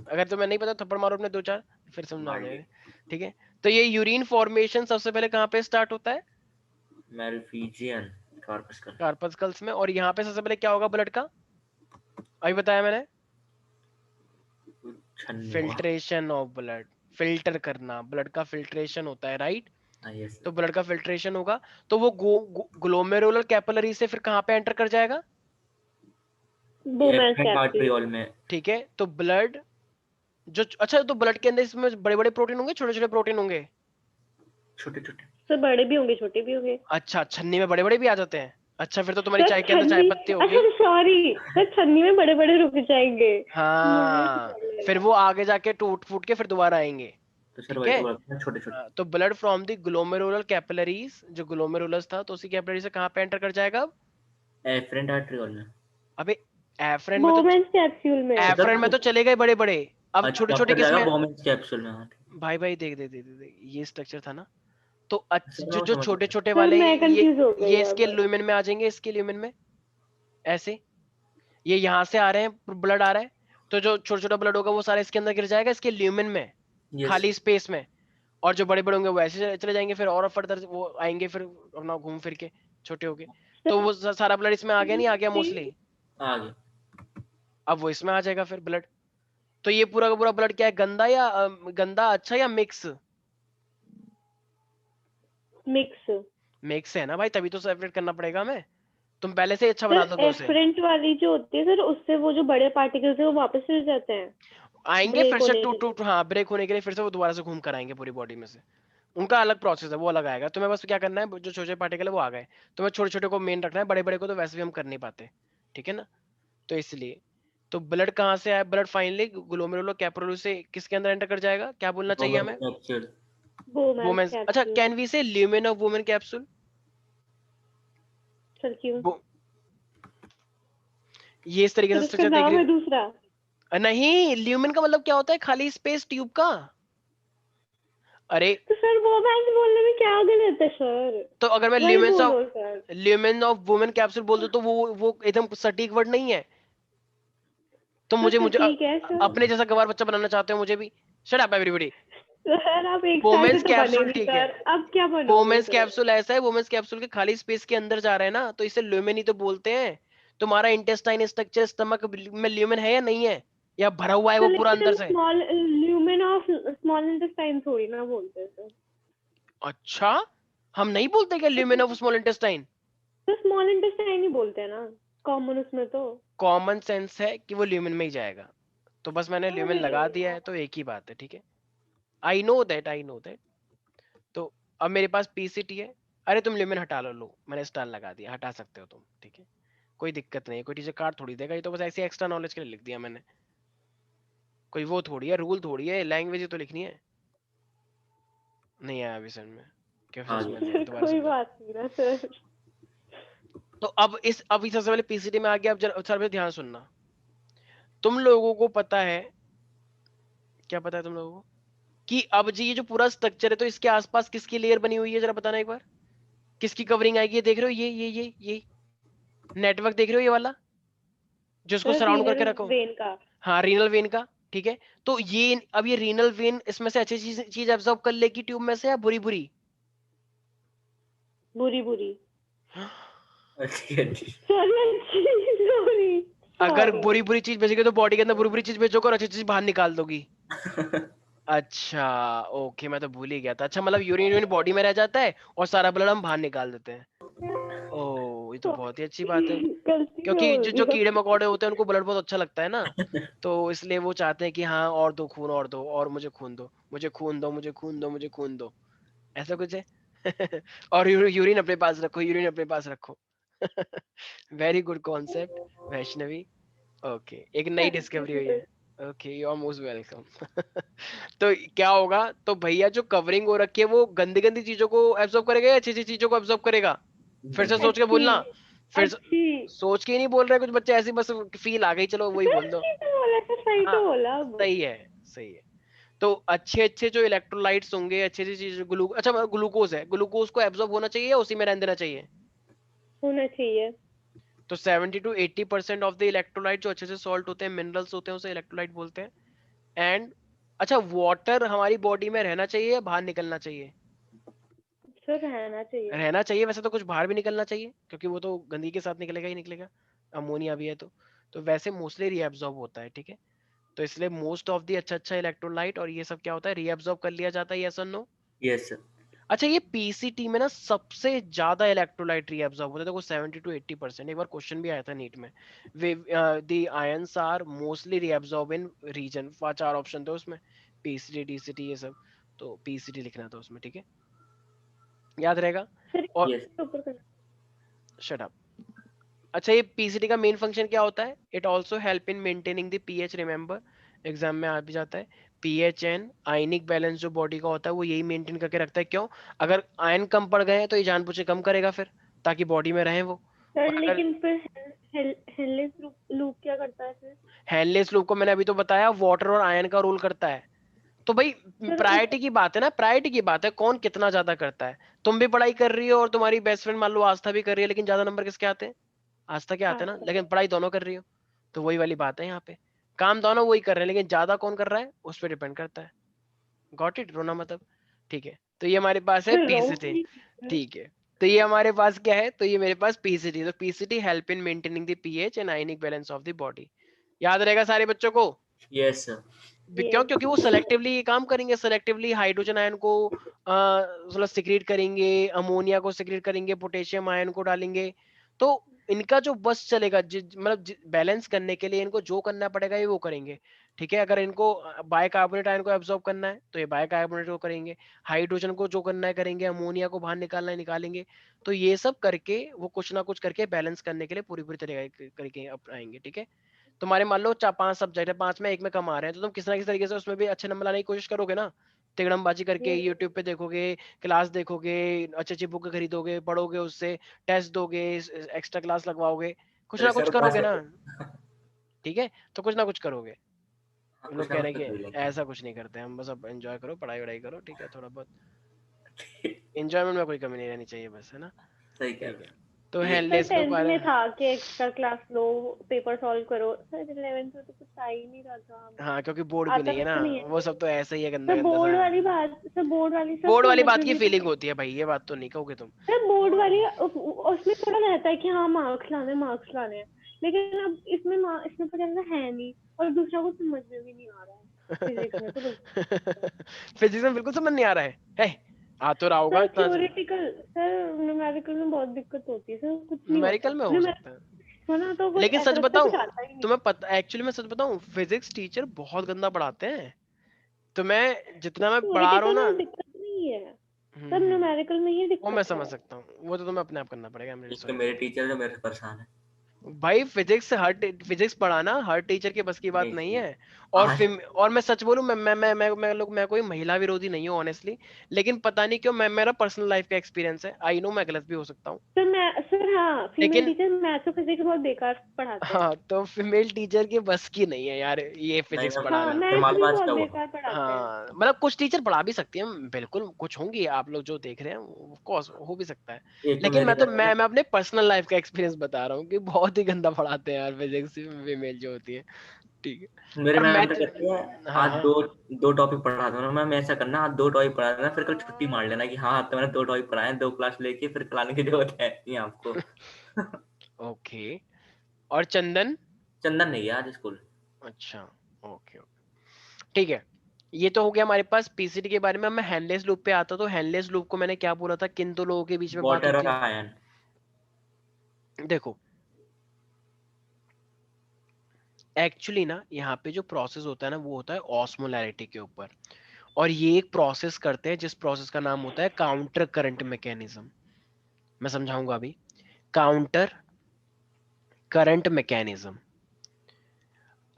अगर तुम्हें नहीं पता थप्पड़ मारो अपने दो चार, फिर समझ आ मार जाएगा, लिया। ठीक है। तो ये यूरिन फॉर्मेशन सबसे पहले कहाँ पे स्टार्ट होता है, मेल्फीजियन कार्पस्कल। कार्पस्कल्स में। और यहाँ पे सबसे पहले क्या होगा ब्लड का, अभी बताया मैंने, छन्नी हुआ। फिल्ट्रेशन ऑफ ब्लड, फिल्टर करना, ब्लड का फिल्ट्रेशन होता है, राइट। यस तो सर। ब्लड का फिल्ट्रेशन होगा, तो वो ग्लोमेरुलर कैपिलरी से फिर कहाँ पे एंटर कर जाएगा, वुमेन्स एफरेंट कैप्सूल। आर्टरियोल में। ठीक है। तो ब्लड जो अच्छा, तो ब्लड के अंदर इसमें बड़े बड़े प्रोटीन होंगे छोटे छोटे प्रोटीन होंगे, छोटे छोटे। सर बड़े भी होंगे, छोटे भी होंगे। अच्छा छन्नी में बड़े बड़े भी आ जाते हैं, अच्छा फिर तो तुम्हारी सर चाय के अंदर चाय छन्नी, पत्ती अच्छा होगी, सॉरी सर, छन्नी में बड़े बड़े रुक जाएंगे। मुझे हाँ, फिर वो आगे जाके टूट फूट के फिर दोबारा आएंगे, तो सर ठीक वही है। तो बोलते हैं छोटे छोटे। तो blood from the glomerular capillaries, जो ग्लोमेरुलस था तो उसी कैपिलरी से कहाँ पे एंटर कर जाएगा अब? एफरेंट आर्टरियोल में। अबे एफरेंट में तो, वुमेन्स कैप्सूल में। मतलब एफरेंट में तो चले गए बड़े बड़े, अब छोटे अच्छा छोटे फिर किस जाएगा में, वोमेन्स कैप्सूल में। हाँ भाई भाई देख देख देख देख, ये स्ट्रक्चर था ना। तो सर जो मैं जो समझ छोटे गया। छोटे सर वाले मैं कंफ्यूज हो गई ये इसके अब। ल्यूमेन में आ जाएंगे, इसके ल्यूमेन में ऐसे, ये यहाँ से आ रहे हैं, ब्लड आ रहा है, तो जो छोटा छोटा ब्लड होगा वो सारा इसके अंदर गिर जाएगा, इसके ल्यूमेन में, यस। खाली स्पेस में। और जो बड़े बड़े होंगे वो ऐसे चले जाएंगे, फिर और फर्दर वो आएंगे फिर अपना घूम फिर के छोटे होके। तो वो सारा ब्लड इसमें आ गया, नहीं आ गया मोस्टली, आ गया। अब वो इसमें आ जाएगा फिर ब्लड। तो ये पूरा का पूरा ब्लड क्या है, गंदा या गंदा अच्छा या मिक्स, मिक्स। मिक्स है ना भाई, तभी तो सेपरेट करना पड़ेगा हमें, तुम पहले से ही अच्छा बना सर दोगे उसे। एफरेंट वाली जो होती है सर, उससे वो जो बड़े पार्टिकल्स है वो वापस चले जाते हैं आएंगे ब्रेक फिर से होने के टूट लिए। टूट, हाँ ब्रेक होने के लिए फिर से वो दोबारा से घूम कर आएंगे पूरी बॉडी में से, उनका अलग प्रोसेस है, वो अलग आएगा। तुम्हें बस क्या करना है, जो छोटे पार्टिकल है वो आ गए, तुम्हें छोटे छोटे को मेन रखना है, बड़े बड़े को तो वैसे भी हम कर नहीं पाते, ठीक है ना। तो इसलिए, तो ब्लड कहाँ से आया, ब्लड फाइनली ग्लोमेरुलर कैपिलरी से किसके अंदर एंटर कर जाएगा, क्या बोलना चाहिए वोमेन्स हमें, कैप्सूल। वुमेन्स वुमेन्स, अच्छा कैप्सूल। कैन वी से lumen of women capsule, sir क्यों? ये इस तरीके सर से उसका स्ट्रक्चर देख नाम रही है दूसरा। हो? नहीं, ल्यूमेन का मतलब क्या होता है? खाली स्पेस ट्यूब का। अरे तो सर वोमेन्स बोलने में क्या गलत है सर? तो अगर मैं वही बोलो sir. Lumen of women capsule बोल दूं तो वो एकदम सटीक वर्ड नहीं है। तो तो मुझे मुझे ठीक है सर। अपने जैसा गवार बच्चा बनाना चाहते हो मुझे भी? Shut up everybody. सर आप एक साल से वुमेन्स तो बने कैप्सूल नहीं ठीक है। सर, अब क्या बनोगे वुमेन्स सर? कैप्सूल ऐसा है, वुमेन्स कैप्सूल के खाली स्पेस के अंदर जा रहे हैं ना, तो इसे ल्यूमेन ही तो बोलते हैं। तुम्हारा इंटेस्टाइन स्ट्रक्चर स्टमक में ल्यूमेन है या नहीं है, या भरा हुआ है तो वो पूरा अंदर लेकिन से? Small lumen of small intestine थोड़ी ना बोलते सर। अच्छा, हम नहीं बोलते क्या ल्यूमेन ऑफ स्मॉल इंटेस्टाइन? तो स्मॉल इंटेस्टाइन ही बोलते हैं ना कॉमन उसमें तो। कॉमन सेंस है कि वो ल्यूमेन में ही जाएगा, तो बस मैंने ल्यूमेन अरे लगा दिया है, तो एक ही बात है, ठीक है। I know that, I know that. तो अब मेरे पास पीसीटी है। अरे तुम ल्यूमेन हटा लो, मैंने स्टार लगा दिया, हटा सकते हो तुम, ठीक है, कोई दिक्कत नहीं है, कोई टीचर कार्ड थोड़ी देगा, ये तो बस ऐसी एक्स्ट्रा नॉलेज के लिए लिख दिया मैंने। कोई वो थोड़ी है, रूल थोड़ी है, लैंग्वेज तो लिखनी है। नहीं आया अभी समझ में, क्या आ समझ में गया। नहीं आया, दोबारा कोई समझा। बात नहीं ना सर। तो अब सबसे पहले पीसीटी में आ गया। अब सर पे ध्यान सुनना। तुम लोगों को पता है, क्या पता है तुम लोगों को, कि अब जी ये जो पूरा स्ट्रक्चर है, तो इसके आसपास किसकी लेयर बनी हुई है, जरा बताना एक बार। किसकी कवरिंग आएगी? ये देख रहे हो, ये नेटवर्क देख रहे हो, ये वाला जो इसको सर सराउंड रीनल करके रखो। वेन का। हाँ, रीनल वेन का, ठीक है। तो ये अब ये रीनल वेन इसमें से अच्छी चीज चीज एब्जॉर्ब कर लेगी ट्यूब में से, या बुरी बुरी? बुरी बुरी। अच्छी अच्छी। सर सॉरी अगर सॉरी। बुरी बुरी चीज भेजेगी तो बॉडी के अंदर बुरी बुरी चीज भेजोगे और अच्छी चीज बाहर निकाल दोगी। अच्छा, ओके, मैं तो भूल ही गया था। अच्छा, मतलब यूरिन यूरिन बॉडी में रह जाता है और सारा ब्लड हम बाहर निकाल देते हैं। ओह, ये तो बहुत ही अच्छी बात है। गलती से क्योंकि बोल जो दिया। कीड़े मकोड़े होते हैं उनको ब्लड बहुत अच्छा लगता है ना, तो इसलिए वो चाहते हैं कि हाँ और दो खून, और दो, और मुझे खून दो, मुझे खून दो, मुझे खून दो, मुझे खून दो, ऐसा कुछ है। और यूरिन अपने पास रखो, यूरिन अपने पास रखो। Very good concept Vaishnavi. Okay, एक नई थैंक यू डिस्कवरी हुई सर। है। Okay, you are most welcome. तो क्या होगा, तो भैया जो कवरिंग हो रखी है वो गंदी गंदी चीजों को एब्जॉर्ब करेगा या अच्छी अच्छी चीजों को एब्जॉर्ब करेगा? फिर से सोच के अच्छी बोलना। फिर अच्छी। सोच के ही नहीं बोल रहे कुछ बच्चे, ऐसे बस फील आ गई, चलो वही सर बोल दो। अच्छी तो बोला, सर सही हाँ, तो बोला अब। सही है, सही है। तो अच्छे अच्छे जो इलेक्ट्रोलाइट्स होंगे, अच्छी अच्छी चीज, अच्छा ग्लूकोज है, ग्लूकोज को एब्जॉर्ब होना चाहिए या उसी में रहने देना चाहिए? होना चाहिए। तो 70 to 80% ऑफ द इलेक्ट्रोलाइट जो अच्छे से सॉल्ट होते हैं, मिनरल्स होते हैं, उसे इलेक्ट्रोलाइट बोलते हैं। एंड अच्छा, वाटर हमारी बॉडी में रहना चाहिए या बाहर निकलना चाहिए? सर रहना चाहिए। रहना चाहिए। वैसे तो कुछ बाहर भी निकलना चाहिए, क्योंकि वो तो गंदगी के साथ निकलेगा ही निकलेगा, अमोनिया भी है तो वैसे मोस्टली रीएब्जॉर्ब होता है, ठीक है। तो इसलिए मोस्ट ऑफ दी अच्छा अच्छा इलेक्ट्रोलाइट और ये सब क्या होता है, रीएब्जॉर्ब कर लिया जाता है, यस और नो? Yes sir. अच्छा, ये पीसीटी में ना सबसे ज्यादा इलेक्ट्रोलाइट रीएब्जॉर्ब होता है, देखो 70 to 80%। एक बार क्वेश्चन भी आया था नीट में, the ions are mostly reabsorb in region, चार ऑप्शन थे उसमें, पीसीटी डीसीटी ये सब, तो पीसीटी लिखना था उसमें, ठीक है, याद रहेगा। सर और यस। ऊपर कर। Shut up. अच्छा, ये पीसीटी का मेन फंक्शन क्या होता है? It also help in maintaining the pH, remember, exam में आ भी जाता है। पीएच एंड आयनिक बैलेंस जो बॉडी का होता है वो यही मेंटेन करके रखता है। क्यों? अगर आयन कम पड़ गए हैं तो ये जानबूझ के कम करेगा फिर, ताकि बॉडी में रहे वो। सर और अगर लेकिन फिर हेनलेस लूप क्या करता है फिर? हेनलेस लूप को मैंने अभी तो बताया, वाटर और आयन का रोल करता है। तो भाई सर प्रायोरिटी की बात है ना, प्रायोरिटी की बात है, कौन कितना ज्यादा करता है। तुम भी पढ़ाई कर रही हो और तुम्हारी बेस्ट फ्रेंड मान लो आस्था भी कर रही है, लेकिन ज्यादा नंबर किसके आते हैं? आस्था के आते हैं ना, लेकिन पढ़ाई दोनों कर रही हो। तो वही वाली बात है यहाँ पे, काम दोनों वही कर रहे हैं, लेकिन ज्यादा कौन कर रहा है उस पर डिपेंड करता है। Got it? रोना मतलब, ठीक है। तो ये हमारे पास है पीसीटी, ठीक है। तो ये हमारे पास क्या है, तो ये मेरे पास पीसीटी, तो PCT help in maintaining the pH and ionic balance of the body. याद रहेगा सारे बच्चों को? Yes sir. क्यों? क्योंकि वो सेलेक्टिवली ये काम करेंगे, सेलेक्टिवली हाइड्रोजन आयन को मतलब सिक्रीट करेंगे, अमोनिया को सिक्रीट करेंगे, पोटेशियम आयन को डालेंगे। तो इनका जो बस चलेगा, मतलब बैलेंस करने के लिए इनको जो करना पड़ेगा ये वो करेंगे, ठीक है। अगर इनको बाइकार्बोनेट आयन को एब्जॉर्ब करना है तो ये बाइकार्बोनेट को करेंगे, हाइड्रोजन को जो करना है करेंगे, अमोनिया को बाहर निकालना है निकालेंगे। तो ये सब करके वो कुछ ना कुछ करके बैलेंस करने के लिए पूरी पूरी तरीके करके अपनाएंगे, ठीक है। तुम्हारे मान लो 4 5 सब्जेक्ट है, 5 में एक में कम आ रहे हैं, तो तुम किसी ना किसी तरीके से उसमें भी अच्छे नंबर लाने की कोशिश करोगे ना, तिगड़मबाजी करके, यूट्यूब पे देखोगे, क्लास देखोगे, अच्छी अच्छी बुक खरीदोगे, पढ़ोगे, उससे टेस्ट दोगे, एक्स्ट्रा क्लास लगवाओगे, कुछ ना कुछ सर करोगे पास ना, ठीक है, तो कुछ ना कुछ करोगे। हाँ, लोग कुछ ना कह कुछ रहे तो हैं कर ही कि लेंगे। ऐसा कुछ नहीं करते हम, बस अब एंजॉय करो, पढ़ाई वढ़ाई करो, ठीक है, थोड़ा बहुत एंजॉयमेंट में कोई कमी नहीं रहनी चाहिए बस, है ना। सही कह ठीक रहे है, तो हो। ये सर हैंडलेस लूप 10th आ रहा में है। था कि एक्स्ट्रा क्लास लो, पेपर सॉल्व करो। सर 11th में तो कुछ आ ही नहीं रहा था, हाँ, क्योंकि बोर्ड भी आता नहीं है ना, तो नहीं है। वो सब तो ऐसा ही है, गंदा सर गंदा सा। बोर्ड वाली बात, सर बोर्ड वाली सब बोर्ड वाली समझ बात में की भी तो। फीलिंग होती है भाई, ये बात तो नहीं कहोगे तुम। सर बोर्ड वाली उसमें थोड़ा रहता है कि हाँ मार्क्स लाने हैं, लेकिन अब इसमें तो कहना है नहीं, और दूसरा को समझ में भी नहीं आ रहा है। फिजिक्स में तो बिल्कुल। फिजिक्स में बिल्कुल समझ नहीं आ रहा है, आ तो रहा होगा सर इतना। थ्योरेटिकल, सर न्यूमेरिकल में बहुत दिक्कत होती है सर, कुछ नहीं न्यूमेरिकल होता में हो सकता है, न्यूमेरिकल ना, तो कुछ लेकिन ऐसा सच लगता है बताऊं, कुछ आता ही नहीं। तुम्हें पता, एक्चुअली मैं सच बताऊं, फिजिक्स टीचर बहुत गंदा पढ़ाते हैं। तो मैं जितना मैं पढ़ा रहा हूँ थ्योरेटिकल ना, में दिक्कत नहीं है, सब न्यूमेरिकल में ही वो मैं दिक्कत है। समझ सकता हूँ, वो तो तुम्हें अपने आप करना पड़ेगा, I'm really एक तो sorry। मेरे टीचर जो मेरे से परेशान है। भाई फिजिक्स पढ़ाना हर टीचर के बस की बात नहीं नहीं नहीं, है। आज और मैं सच बोलूं, मैं कोई महिला विरोधी नहीं हूँ ऑनेस्टली, लेकिन पता नहीं क्यों, मेरा पर्सनल लाइफ का एक्सपीरियंस है, आई नो मैं गलत भी हो सकता हूँ, सर हाँ, फीमेल लेकिन टीचर मैथ्स और फिजिक्स बहुत बेकार पढ़ाते हैं। हाँ, तो फीमेल टीचर के बस की नहीं है यार ये नहीं फिजिक्स ना, हाँ पढ़ाना। फिर मैथ्स मालूम भी आज बहुत क्या हुआ। बेकार पढ़ाते हैं। हाँ, मतलब कुछ टीचर पढ़ा भी सकती हैं, बिल्कुल कुछ होंगी, आप लोग जो देख रहे हैं ऑफ कोर्स हो भी सकता है, एक तो लेकिन मेरे मैं तो घर में मैं अपने पर्सनल लाइफ का एक्सपीरियंस बता रहा हूँ कि बहुत ही गंदा पढ़ाते हैं यार फिजिक्स फीमेल जो होती है, ठीक है। मेरे और मैम तो मैथ, कहती है, हाँ आज हाँ, दो दो टॉपिक पढ़ा दो ना मैम, ऐसा करना आज 2 टॉपिक पढ़ा देना, फिर कल छुट्टी मार लेना कि हाँ तो मैंने 2 टॉपिक पढ़ाए हैं, 2 क्लास लेके फिर चलाने की जरूरत है नहीं आपको। ओके। और चंदन, चंदन नहीं है आज स्कूल। अच्छा, ओके ओके, ठीक है, ये तो हो गया हमारे पास पीसीटी के बारे में। अब मैं हैंडलेस लूप पे आता, तो हैंडलेस लूप को मैंने क्या बोला था, किन दो लोगों के बीच में बात वाटर और होती आयन। है। देखो एक्चुअली ना, यहाँ पे जो प्रोसेस होता है ना, वो होता है ऑस्मोलैरिटी के ऊपर, और ये एक प्रोसेस करते हैं जिस प्रोसेस का नाम होता है काउंटर करंट मैकेनिज्म। मैं समझाऊंगा अभी, काउंटर करंट मैकेनिज्म।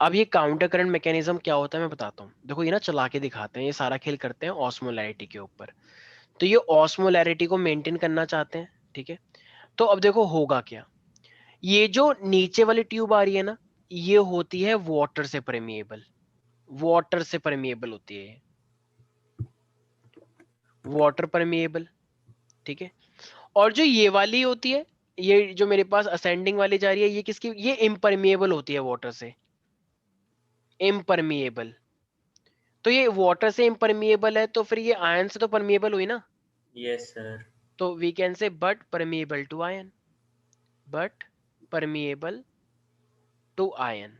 अब ये काउंटर करंट मैकेनिज्म क्या होता है मैं बताता हूँ, देखो ये ना चला के दिखाते हैं, ये सारा खेल करते हैं ऑस्मोलैरिटी के ऊपर। तो ये ऑस्मोलैरिटी को मेंटेन करना चाहते हैं, ठीक है। तो अब देखो होगा क्या, ये जो नीचे वाली ट्यूब आ रही है ना, ये होती है वाटर से परमिएबल, वाटर से परमिएबल होती है, वाटर परमिएबल, ठीक है। और जो ये वाली होती है, ये जो मेरे पास असेंडिंग वाली जा रही है, ये किसकी, ये इम्परमिएबल होती है वाटर से, इम्परमिएबल। तो ये वाटर से इम्परमिएबल है, तो फिर ये आयन से तो परमिएबल हुई ना, यस सर। तो we can say but permeable to ion, but permeable to ion,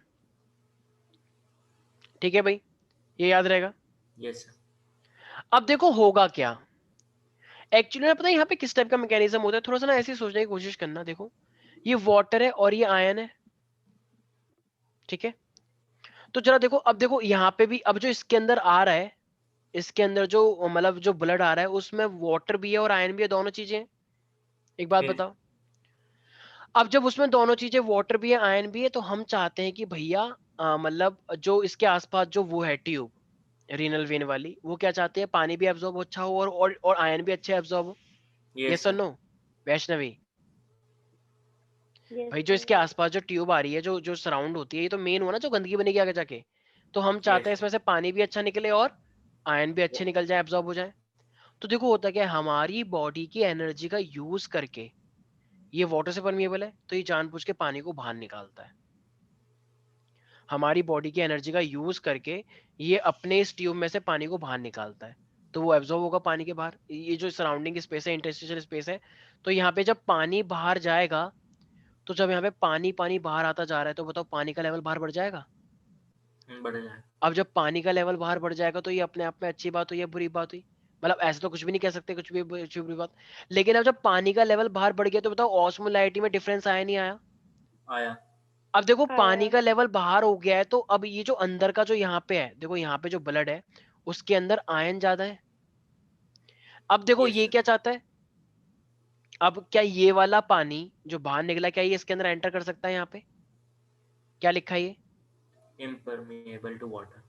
ठीक है भाई, ये याद रहेगा। Yes sir. अब देखो होगा क्या, एक्चुअली ना पता है यहाँ पे किस टाइप का मैकेनिज्म होता है, थोड़ा सा ना ऐसे सोचने की कोशिश करना। देखो ये वाटर है और ये आयन है, ठीक है। तो जरा देखो, अब देखो यहाँ पे भी, अब जो इसके अंदर आ रहा है, इसके अंदर जो मतलब जो ब्लड आ रहा है, उसमें वाटर भी है और आयन भी है, दोनों चीजें हैं। एक बात फिर बताओ, अब जब उसमें दोनों चीजें वाटर भी है आयन भी है, तो हम चाहते हैं कि भैया मतलब जो इसके आसपास जो वो है ट्यूब, रीनल वेन वाली, वो क्या चाहते हैं, पानी भी एब्जॉर्ब अच्छा हो और आयन भी अच्छे एब्जॉर्ब हो। यस यस और सर। नो वैष्णवी, यस भाई जो इसके सर। आसपास जो ट्यूब आ रही है, जो जो सराउंड होती है, ये तो मेन हुआ ना जो गंदगी बनेगी आगे जाके, तो हम चाहते यस हैं सर। इसमें से पानी भी अच्छा निकले और आयन भी अच्छे निकल जाए, एब्जॉर्ब हो जाए। तो देखो होता क्या है, हमारी बॉडी की एनर्जी का यूज करके, ये वाटर से परमिएबल है तो ये जानबूझ के पानी को बाहर निकालता है, हमारी बॉडी की एनर्जी का यूज करके ये अपने इस ट्यूब में से पानी को बाहर निकालता है, तो वो एब्जॉर्ब होगा पानी के बाहर, ये जो सराउंडिंग स्पेस है, इंटरस्टिशियल स्पेस है, तो यहाँ पे जब पानी बाहर जाएगा, तो जब यहाँ पे पानी पानी बाहर आता जा रहा है, तो बताओ पानी का लेवल बाहर बढ़ जाएगा। बढ़ जाए। अब जब पानी का लेवल बाहर बढ़ जाएगा, तो ये अपने आप में अच्छी बात हुई या बुरी बात हुई, मतलब ऐसे तो कुछ भी नहीं कह सकते, कुछ भी कुछ भी बुरी बात। लेकिन अब जब पानी का लेवल बाहर बढ़ गया, तो बताओ ऑस्मोलैरिटी में डिफरेंस आया नहीं आया। आया। अब देखो पानी आया। का लेवल बाहर हो गया है, तो अब ये जो अंदर का जो यहाँ पे है, देखो यहाँ पे जो ब्लड है, उसके अंदर आयन ज्यादा है। अब देखो यस ये सर। क्या चाहता है, अब क्या ये वाला पानी जो बाहर निकला, क्या ये इसके अंदर एंटर कर सकता है, यहाँ पे क्या लिखा है ये, इम्परमिएबल टू वाटर।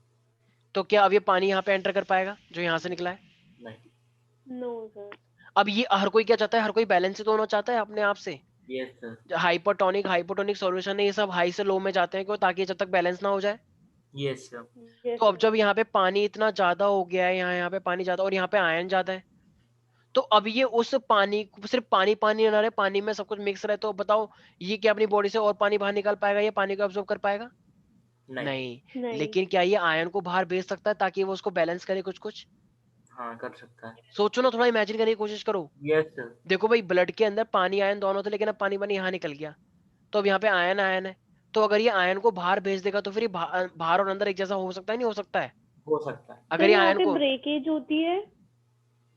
तो क्या अब ये पानी यहाँ पे एंटर कर पाएगा जो यहाँ से निकला है। नहीं। No sir. अब ये हर कोई क्या चाहता है, हर कोई बैलेंस ही तो होना चाहता है अपने आप से, यस सर। हाइपोटोनिक सॉल्यूशन है, ये सब हाई से लो में जाते हैं क्यों? ताकि जब तक बैलेंस ना हो जाए। Yes sir. Yes, तो अब sir. जब यहाँ पे पानी इतना ज्यादा हो गया है, यहाँ पे पानी ज्यादा और यहाँ पे आयन ज्यादा है, तो अब ये उस पानी सिर्फ पानी पानी ना रहे, पानी में सब कुछ मिक्स रहे, तो बताओ ये क्या अपनी बॉडी से और पानी बाहर निकाल पाएगा? ये पानी को एब्जॉर्ब कर पाएगा? नहीं। नहीं। नहीं. लेकिन क्या ये आयन को बाहर भेज सकता है ताकि वो उसको बैलेंस करे कुछ कुछ? हाँ कर सकता है। सोचो ना, थोड़ा इमेजिन करने की कोशिश करो। Yes sir. देखो भाई, ब्लड के अंदर पानी आयन दोनों थे, लेकिन अब पानी पानी यहाँ निकल गया, तो अब यहाँ पे आयन आयन है। तो अगर ये आयन को बाहर भेज देगा तो फिर ये बाहर और अंदर एक जैसा हो सकता है? नहीं हो सकता है? हो सकता है। अगर सर ये यहाँ आयन पे को ब्रेकेज होती है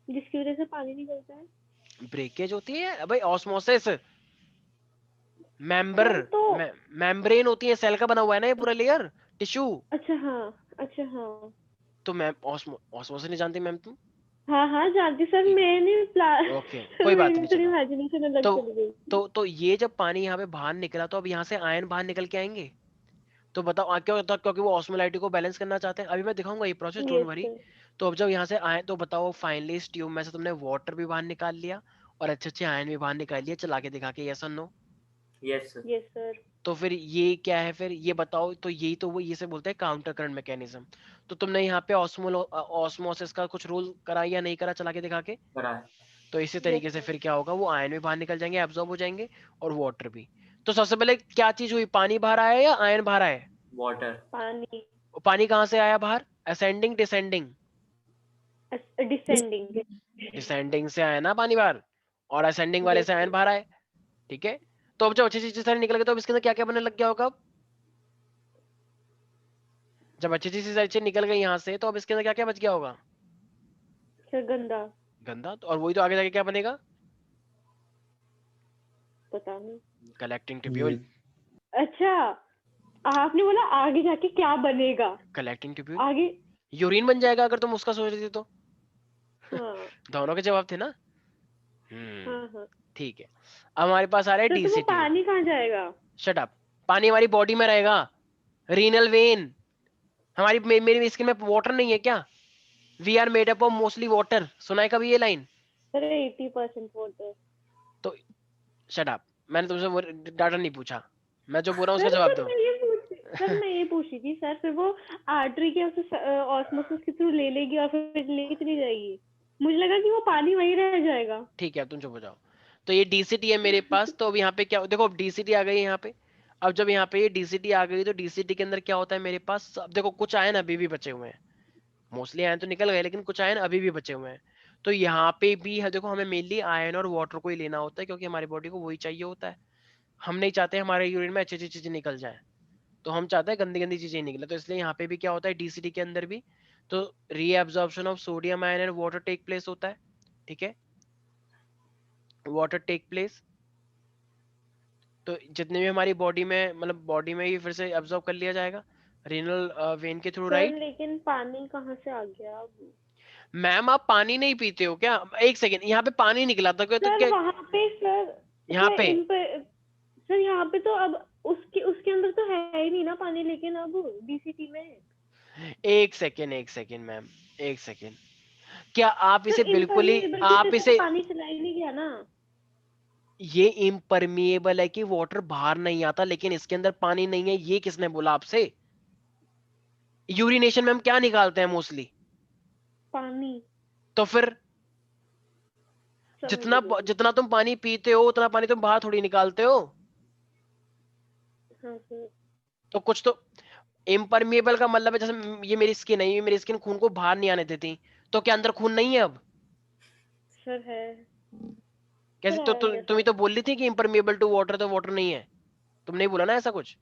जिसकी वजह से पानी निकलता है. ब्रेकेज होती है भाई, ऑस्मोसिस, मेम्बर, हाँ तो मेम्ब्रेन होती है, सेल का बना हुआ है ना ये पूरा लेयर, टिश्यू। अच्छा हाँ. तो मैम ऑस्मोसिस नहीं जानती मैम तुम? हाँ जानती सर. मैंने ओके, कोई बात नहीं, चलो। इमेजिनेशन अलग तो चली गई. तो ये जब पानी यहाँ पे बाहर निकला, तो अब यहाँ से आयन बाहर निकल के आएंगे। तो बताओ क्या होता है? क्योंकि वो ऑस्मोलाइटी को बैलेंस करना चाहते हैं। अभी मैं दिखाऊंगा ये process, don't Yes, worry. sir. तो अब जब यहाँ से आए, तो बताओ फाइनली इस ट्यूब में से तुमने वाटर भी बाहर निकाल लिया और अच्छे अच्छे आयन भी बाहर निकाल लिया, चला के दिखा के, यस और no? Yes sir. Yes, sir. तो फिर ये क्या है फिर? ये बताओ। तो यही तो वो ये से बोलते हैं काउंटर करंट मैकेनिज्म। तो तुमने यहाँ पे ऑस्मोसिस का कुछ रूल करा या नहीं करा, चला के दिखा के? करा है। तो इसी Yes, तरीके से sir. फिर क्या होगा, वो आयन भी बाहर निकल जाएंगे, एब्जॉर्ब हो जाएंगे, और वाटर भी। तो सबसे पहले क्या चीज हुई? पानी बाहर आया या आयन बाहर आए? वाटर। पानी. पानी कहाँ से आया बाहर? Ascending descending? Descending. डिसेंडिंग से आया ना पानी बाहर, और असेंडिंग वाले Yes, से आयन sir. बाहर आए। ठीक है। तो अब जब अच्छी चीजें सारी निकल गई, तो अब इसके अंदर क्या क्या बनने लग गया होगा? अब जब अच्छी चीजें अच्छी निकल गई यहाँ से, तो अब इसके अंदर क्या क्या बच गया होगा? सर गंदा. गंदा। तो और वही तो आगे जाके क्या बनेगा? पता नहीं. Collecting tubule. अच्छा, आपने बोला आगे जाके क्या बनेगा? कलेक्टिंग ट्यूब्यूल आगे. यूरिन बन जाएगा, अगर तुम उसका सोच रही थी तो। हाँ दोनों के जवाब थे ना? हाँ. ठीक है। अब हमारे पास आ रहा है सर तो वो डीसीटी। पानी कहाँ जाएगा? Shut up. पानी हमारी बॉडी में रहेगा, रीनल वेन। हमारी मेरी स्किन में वाटर नहीं है क्या? We are made up of mostly water. सुना है कभी ये लाइन? Sir 80% water. तो शट अप, मैंने तुमसे डाटा नहीं पूछा, मैं जो बोल रहा हूँ उसका सर जवाब सर दो। मैं ये पूछ रही थी सर, फिर वो आर्टरी के ऑस्मोसिस के थ्रू ले लेगी और फिर लेके चली जाएगी. मुझे लगा कि वो पानी वहीं रह जाएगा. ठीक है, अब तुम चुप हो जाओ। तो ये डीसीटी है मेरे पास। तो अब यहाँ पे क्या देखो, अब डीसीटी आ गई यहाँ पे। अब जब यहाँ पे ये डीसीटी आ गई, तो डीसीटी के अंदर क्या होता है मेरे पास? अब देखो, कुछ आयन अभी भी बचे हुए हैं, मोस्टली आयन तो निकल गए, लेकिन कुछ आयन अभी भी बचे हुए हैं। तो यहाँ पे भी है, देखो हमें मेनली आयन और वाटर को ही लेना होता है, क्योंकि हमारी बॉडी को वही चाहिए होता है। हम नहीं चाहते हमारे यूरिन में अच्छी अच्छी चीजें निकल जाए, तो हम चाहते हैं गंदी गंदी चीजें निकले। तो इसलिए यहाँ पे भी क्या होता है डीसीटी के अंदर भी, तो reabsorption of sodium ion and water take place होता है। ठीक है, वाटर टेक प्लेस। तो जितने भी हमारी बॉडी में, मतलब बॉडी में ही फिर से एब्जॉर्ब कर लिया जाएगा रीनल वेन के थ्रू, सर राइट? लेकिन पानी कहाँ से आ गया अब? मैम आप पानी नहीं पीते हो क्या? एक सेकेंड, यहाँ पे पानी निकला था क्या? तो सर क्या वहाँ पे सर यहाँ पे? सर यहाँ पे तो अब उसके अंदर तो है ही नहीं ना पानी, लेकिन अब डीसीटी में. एक सेकेंड मैम, एक सेकेंड। क्या आप इसे सर बिल्कुल ही, इम्परमिएबल आप से तो इसे, पानी चला ही नहीं गया ना. ये इम्परमिएबल है कि वाटर बाहर नहीं आता, लेकिन इसके अंदर पानी नहीं है, ये किसने बोला आपसे? यूरिनेशन में हम क्या निकालते हैं मोस्टली? पानी. तो फिर समझ जितना गई. जितना तुम पानी पीते हो, उतना पानी तुम बाहर थोड़ी निकालते हो। हाँ सर. तो कुछ तो इम्परमिएबल का मतलब है, जैसे ये मेरी स्किन है, ये मेरी स्किन खून को बाहर नहीं आने देती, तो क्या अंदर खून नहीं है अब? सर है. कैसे? सर तो आएगा तुम ही सर. तो बोल रही थी कि इम्परमिएबल टू वाटर, तो वाटर नहीं है। तुमने ही बोला ना ऐसा कुछ?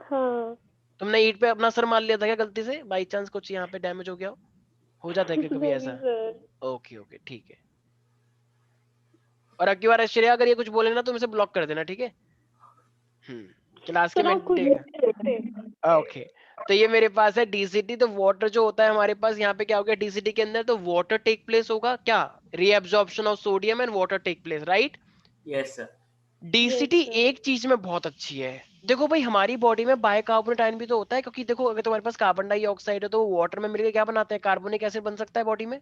हाँ. तुमने ईंट पे अपना सर मार लिया था क्या गलती से, बाई चांस कुछ यहाँ पे डैमेज हो गया हो जाता है क्या कभी नहीं ऐसा? सर. ओके ओके, ठीक है। और अगली बार श्रेया अगर ये कुछ बोले ना, तो इसे ब्लॉक कर देना, ठीक है? क्लास के सर आप खुद मेंटेन। ओके। तो ये मेरे पास है डीसीटी। तो वाटर जो होता है हमारे पास यहाँ पे क्या हो गया डीसीटी के अंदर, तो वाटर टेक प्लेस होगा क्या? Reabsorption of sodium and water take place, right? Yes sir. DCT Yes, sir. एक चीज में बहुत अच्छी है। देखो भाई, हमारी बॉडी में बाइकार्बोनेट आयन भी तो होता है, क्योंकि देखो अगर तुम्हारे पास कार्बन डाइऑक्साइड है, तो वाटर में मिलकर क्या बनाते हैं? कार्बोनिक एसिड बन सकता है बॉडी में।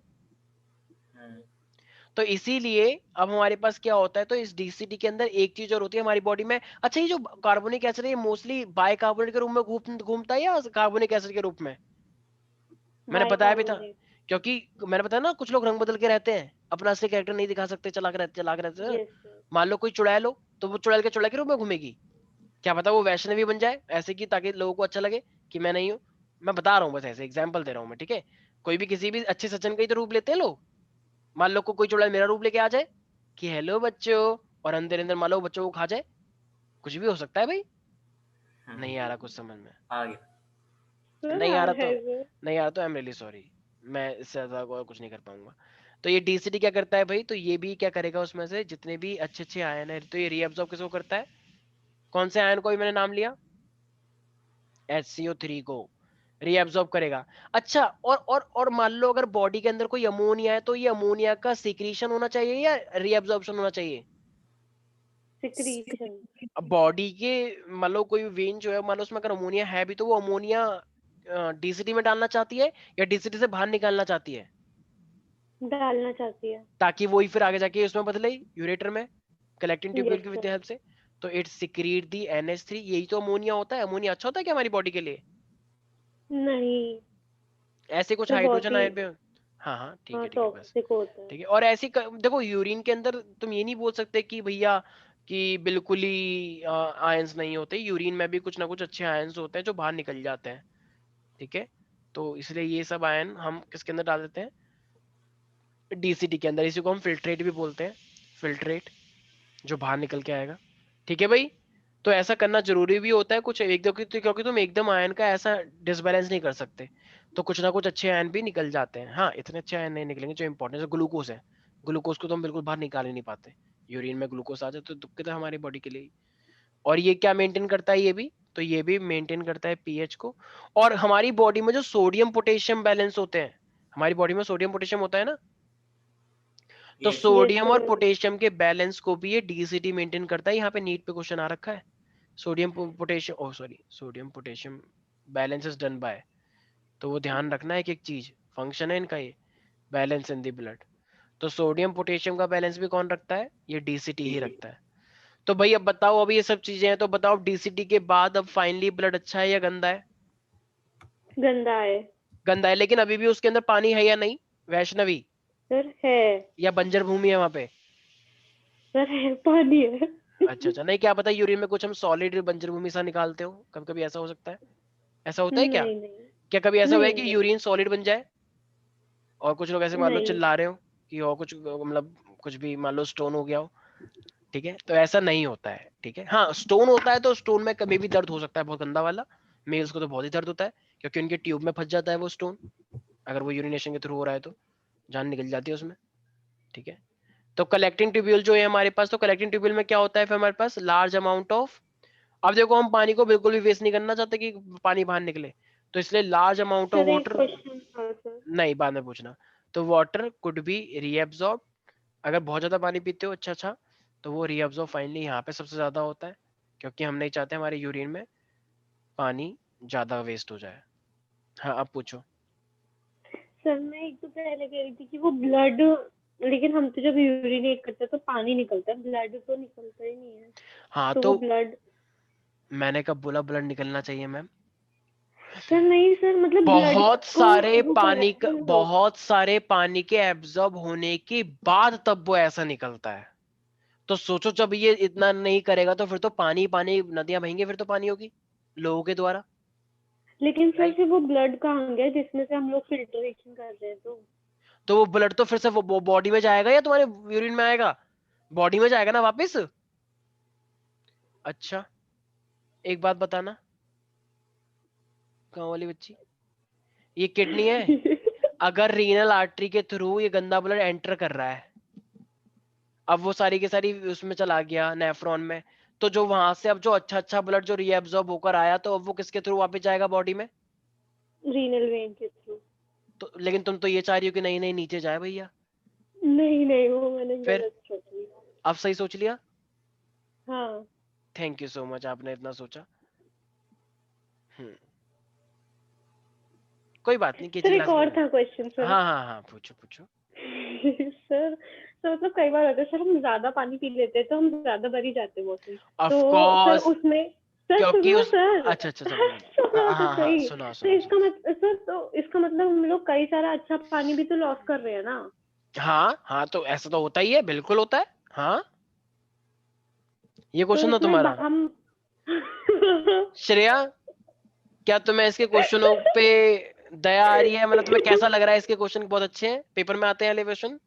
तो तो इसीलिए अब हमारे पास क्या होता है, तो इस डीसीटी के अंदर एक चीज और होती है हमारी बॉडी में। अच्छा, ये जो कार्बोनिक एसिड है ये मोस्टली बाइकार्बोनेट के रूप में घूमता है या कार्बोनिक एसिड के रूप में? मैंने बताया भी था, बाइकार्बोनेट। क्योंकि मैंने बताया ना कुछ लोग रंग बदल के रहते हैं, अपना असली कैरेक्टर नहीं दिखा सकते, चलाक रहते हैं। Yes sir. मान लो कोई चुड़ैल लो, तो वो चुड़ैल के रूप में घूमेगी, क्या पता वो वैष्णवी बन जाए ऐसे की, ताकि लोगों को अच्छा लगे कि मैं नहीं हूँ। मैं बता रहा हूँ, बस ऐसे एग्जाम्पल दे रहा हूँ मैं, ठीक है। कोई भी किसी भी अच्छे सज्जन का ही तो रूप लेते हैं लोग। मान लो कोई चुड़ैल मेरा रूप लेके आ जाए कि हेलो बच्चों, और अंदर अंदर मान लो बच्चों को खा जाए, कुछ भी हो सकता है भाई। नहीं आ रहा कुछ समझ में? आ गया। सर नहीं आ आ रहा रहा तो है सर। नहीं आ रहा तो आई एम रियली सॉरी, मैं इससे ज्यादा और कुछ नहीं कर पाऊंगा। तो ये डीसीटी क्या करता है भाई, तो ये भी क्या करेगा, उसमें से जितने भी अच्छे अच्छे आयन है तो ये रीअब्सॉर्ब किसको करता है? कौन से आयन को भी मैंने नाम लिया? HCO3 को रीअब्सॉर्ब करेगा। अच्छा, और मान लो अगर बॉडी के अंदर कोई अमोनिया है, तो ये अमोनिया का सिक्रीशन होना चाहिए या रीअब्सॉर्प्शन होना चाहिए? सिक्रीशन। अब बॉडी के मान लो कोई वेन जो है, मान लो उसमें अगर अमोनिया है भी, तो वो अमोनिया डीसीटी में डालना चाहती है या डीसीटी से बाहर निकालना चाहती है, डालना चाहती है। ताकि वही फिर आगे जाके उसमें बदले यूरेटर में, कलेक्टिंग ट्यूब्यूल यस की सर। हेल्प से। तो इट सिक्रीट दी NH3, यही तो अमोनिया होता है। अमोनिया अच्छा होता है क्या हमारी बॉडी के लिए? नहीं ऐसे कुछ सर, बहुत हाइड्रोजन ही आयन पे। हाँ हाँ हाँ ठीक है बस। टॉक्सिक होता है। ठीक है, और ऐसी देखो यूरिन के अंदर तुम ये नहीं बोल सकते कि भैया कि बिल्कुल ही आयंस नहीं होते, यूरिन में भी कुछ ना कुछ अच्छे आयंस होते हैं जो बाहर निकल जाते हैं, ठीक है। तो इसलिए ये सब आयन हम किसके अंदर डाल देते हैं? डीसीटी के अंदर। इसी को हम फिल्ट्रेट भी बोलते हैं, फिल्ट्रेट, जो बाहर निकल के आएगा, ठीक है भाई। तो ऐसा करना जरूरी भी होता है कुछ एक दो, क्योंकि तुम एकदम आयन का ऐसा डिसबैलेंस नहीं कर सकते, तो कुछ ना कुछ अच्छे आयन भी निकल जाते हैं। हाँ, इतने अच्छे आयन नहीं निकलेंगे जो इंपॉर्टेंट है। ग्लूकोज है, ग्लूकोज को तो हम बिल्कुल बाहर निकाल ही नहीं पाते। यूरिन में ग्लूकोज आ जाए तो दुख है हमारी बॉडी के लिए। और ये क्या मेंटेन करता है? ये भी तो ये भी मेंटेन करता है पीएच को। और हमारी बॉडी में जो सोडियम पोटेशियम बैलेंस होते हैं, हमारी बॉडी में सोडियम पोटेशियम होता है ना, तो यस। यस सोडियम और सर। पोटेशियम के बैलेंस को भी ये डीसीटी मेंटेन करता है। यहाँ पे नीट पे क्वेश्चन आ रखा है, sodium potassium, oh sorry, sodium potassium balance is done by. तो वो ध्यान रखना है कि एक चीज फंक्शन है इनका, ये बैलेंस इन द ब्लड। तो सोडियम पोटेशियम का बैलेंस भी कौन रखता है? ये डीसीटी ही रखता है। तो भाई अब बताओ, अभी ये सब चीजें हैं, तो बताओ डीसीटी के बाद अब फाइनली ब्लड अच्छा है या गंदा है? गंदा है गंदा है, लेकिन अभी भी उसके अंदर पानी है या नहीं वैष्णवी? सर। है या बंजर भूमि है वहां पे? सर, है पानी है। अच्छा, नहीं क्या पता यूरिन में कुछ हम सॉलिड बंजर भूमि सा निकालते हो, कभी कभी ऐसा हो सकता है। ऐसा होता है क्या? नहीं नहीं क्या कभी ऐसा हुआ है नहीं कि नहीं यूरिन सॉलिड बन जाए और कुछ लोग ऐसे मान लो नहीं चिल्ला रहे हो कि और कुछ मतलब कुछ भी मान लो स्टोन हो गया हो, ठीक है, तो ऐसा नहीं होता है, ठीक है। हाँ, स्टोन होता है तो स्टोन में कभी भी दर्द हो सकता है, बहुत गंदा वाला। मेल्स को तो बहुत ही दर्द होता है, क्योंकि उनके ट्यूब में फंस जाता है वो स्टोन, अगर वो यूरिनेशन के थ्रू हो रहा है तो जान निकल जाती है उसमें, ठीक है। तो कलेक्टिंग ट्यूब्यूल जो है हमारे पास, तो कलेक्टिंग ट्यूब्यूल में क्या होता है फिर हमारे पास? लार्ज अमाउंट ऑफ, अब देखो हम पानी को बिल्कुल भी वेस्ट नहीं करना चाहते कि पानी बाहर निकले, तो इसलिए लार्ज अमाउंट ऑफ सर, एक वाटर। क्वेश्चन था सर। नहीं, बाद में पूछना। तो वाटर कुड बी रीअब्सॉर्ब, अगर बहुत ज्यादा पानी पीते हो, अच्छा, तो वो रीअब्सॉर्ब फाइनली यहाँ पे सबसे ज्यादा होता है, क्योंकि हम नहीं चाहते हमारे यूरिन में पानी ज्यादा वेस्ट हो जाए। हाँ, अब पूछो। सर मैं एक तो पहले कह रही थी कि वो ब्लड, लेकिन हम तो जब यूरिनेट करते हैं तो पानी निकलता है, ब्लड तो निकलता ही नहीं है। हाँ, तो वो तो ब्लड। मैंने कब बोला ब्लड निकलना चाहिए मैम? सर नहीं सर, मतलब ब्लड को वो कराते हैं लोग। बहुत सारे पानी के एब्जॉर्ब होने के बाद तब वो ऐसा निकलता है। तो सोचो, जब ये इतना नहीं करेगा तो फिर तो पानी पानी, नदियां बहेंगी फिर तो पानी होगी लोगों के द्वारा, लेकिन सर राइट। फिर वो ब्लड कहाँ गया जिसमें से हम लोग फिल्ट्रेशन कर रहे हैं? तो वो ब्लड तो फिर से वो बॉडी में जाएगा या तुम्हारे यूरिन में आएगा? बॉडी में जाएगा ना वापस। अच्छा, एक बात बताना, गाँव वाली बच्ची, ये किडनी है, अगर रीनल आर्टरी के थ्रू ये गंदा ब्लड एंटर कर रहा है, अब वो सारी की सारी उसमें चला गया नेफ्रॉन में, तो जो वहां से अब जो अच्छा अच्छा ब्लड जो रीएब्सॉर्ब होकर आया, तो अब वो किसके थ्रू वापस जाएगा बॉडी में? रीनल वेन के थ्रू। तो लेकिन तुम तो ये चाह रही हो कि नहीं नहीं नीचे जाए भैया। नहीं नहीं, वो मैंने फिर गलत सोच लिया। अब सही सोच लिया? हाँ थैंक यू सो मच, आपने इतना सोचा। हम्म, कोई बात नहीं, सर, केजी एक क्लास में। और था क्वेश्चन सर। हाँ हाँ हाँ, पूछो पूछो। सर तो मतलब कई बार होता है सर, हम ज्यादा पानी पी लेते हैं तो हम ज्यादा भर ही जाते हैं वॉशरूम। ऑफ तो सर कोर्स, उसमें सर क्योंकि सुनो उस सर अच्छा अच्छा समझ गया। सुनो तो हाँ सही। सुना तो सुना इसका मतलब सर, तो इसका मतलब हम लोग कई सारा अच्छा पानी भी तो लॉस कर रहे हैं ना। हाँ तो ऐसा तो होता ही है, बिल्कुल होता है। हाँ ये तो क्वेश्चन था उसमें तुम्हारा। हम श्रेया, क्या तुम्हें इसके क्वेश्चनों पे दया आ रही है? मतलब तुम्हें कैसा लग रहा है? इसके क्वेश्चन बहुत अच्छे हैं, पेपर में आते हैं एलिवेशन।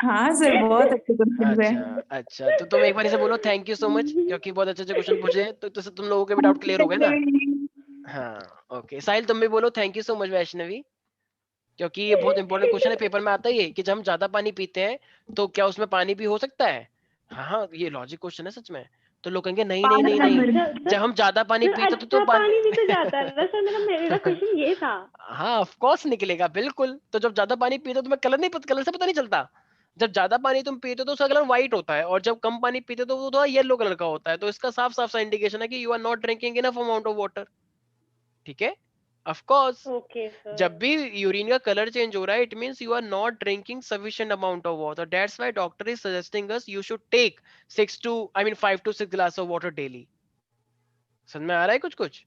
हाँ सर, बहुत अच्छे क्वेश्चन अच्छा है। अच्छा, तो तुम एक बार इसे बोलो थैंक यू सो मच, क्योंकि बहुत अच्छे अच्छे क्वेश्चन पूछे हैं, तो तुम लोगों के भी डाउट क्लियर हो गए ना। हाँ ओके, साहिल तुम भी बोलो thank you so much Vaishnavi, क्योंकि ये बहुत इंपॉर्टेंट क्वेश्चन है, पेपर में आता ही है कि जब हम ज्यादा पानी पीते हैं तो क्या उसमें पानी भी हो सकता है। हाँ ये लॉजिक क्वेश्चन है सच में। तो लोग कहेंगे नहीं नहीं नहीं नहीं, अच्छा सर, जब हम ज्यादा पानी सर पीते तो अच्छा पानी भी तो जाता है ना सर, मेरा क्वेश्चन ये था। हाँ ऑफ कोर्स निकलेगा बिल्कुल। तो जब ज्यादा पानी पीते हो तुम्हें कलर नहीं कलर से पता नहीं चलता। जब ज्यादा पानी तुम पीते हो तो उसका कलर व्हाइट होता है, और जब कम पानी पीते हो तो वो थोड़ा येलो कलर का होता है। तो इसका साफ साफ सा इंडिकेशन है कि you are not drinking enough amount of water. ठीक है, ऑफ कोर्स। ओके जब सर। भी यूरिन का कलर चेंज हो रहा है, it means you are not drinking sufficient amount of water. That's why doctor is suggesting us you should take 5 to 6 glass of water daily. समझ में आ रहा है कुछ कुछ?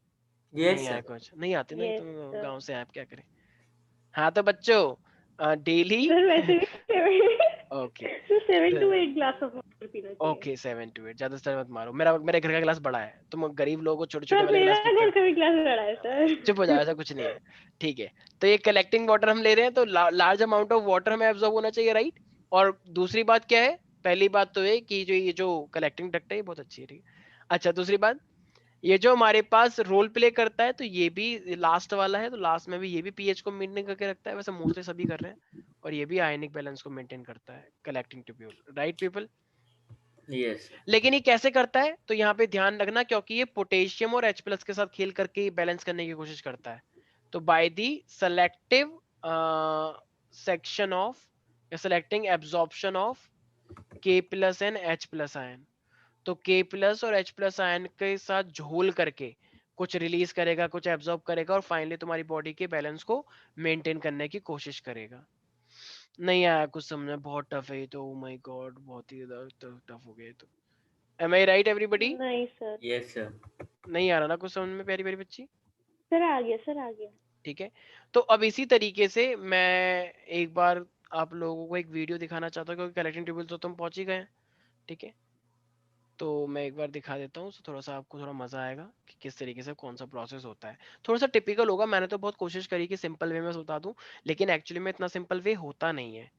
नहीं यस आया सर। कुछ? नहीं आते नहीं यस तो सर। गांव से आप क्या करें। हाँ तो बच्चों डेली सर वैसे भी okay sir 7 to 8 glass of water पीना चाहिए। ओके 7 to 8, ज्यादा से मत मारो। मेरे घर का गिलास बड़ा है, तुम गरीब लोगों को छोटे छोटे सर वाले मेरा गिलास पीते घर हो। का भी ग्लास बड़ा है सर। चुप हो जाओ, ऐसा कुछ नहीं है। ठीक है, तो ये कलेक्टिंग वाटर हम ले रहे हैं, तो लार्ज अमाउंट ऑफ वाटर हमें एब्जॉर्ब होना चाहिए, राइट। और दूसरी बात क्या है? पहली बात तो है कि ये जो कलेक्टिंग डक्ट है ये बहुत अच्छी है, ठीक है। अच्छा दूसरी बात, ये जो हमारे पास रोल प्ले करता है, तो ये भी लास्ट वाला है, तो लास्ट में भी ये भी पीएच को मेंटेन करके रखता है, वैसे मोस्टली सभी कर रहे हैं। और ये भी आयनिक बैलेंस को मेंटेन करता है, collecting tubule, right people. Yes लेकिन ये कैसे करता है? तो यहाँ पे ध्यान रखना, क्योंकि ये पोटेशियम और H प्लस के साथ खेल करके बैलेंस करने की कोशिश करता है। तो by the selective section of या selecting absorption of K plus and H plus ion, तो K प्लस और H प्लस आयन के साथ झोल करके कुछ रिलीज करेगा, कुछ एब्जॉर्ब करेगा, और फाइनली तुम्हारी बॉडी के बैलेंस को मेंटेन करने की कोशिश करेगा। नहीं आया कुछ समझ में? बहुत टफ है ये तो, ओ माय गॉड बहुत ही ज्यादा टफ हो गया ये तो। एम आई राइट एवरीबडी? नहीं सर। Yes sir. नहीं आ रहा ना कुछ समझ में प्यारी प्यारी बच्ची? सर आ गया, सर आ गया। ठीक है, तो अब इसी तरीके से मैं एक बार आप लोगों को एक वीडियो दिखाना चाहता हूँ, क्योंकि कलेक्टिंग ट्यूब्यूल तो तुम पहुंच ही गए हैं। ठीक है, तो मैं एक बार दिखा देता हूँ, तो थोड़ा सा आपको थोड़ा मजा आएगा कि किस तरीके से कौन सा प्रोसेस होता है। थोड़ा सा टिपिकल होगा, मैंने तो बहुत कोशिश करी कि सिंपल वे में बता दूं, लेकिन एक्चुअली में इतना सिंपल वे होता नहीं है।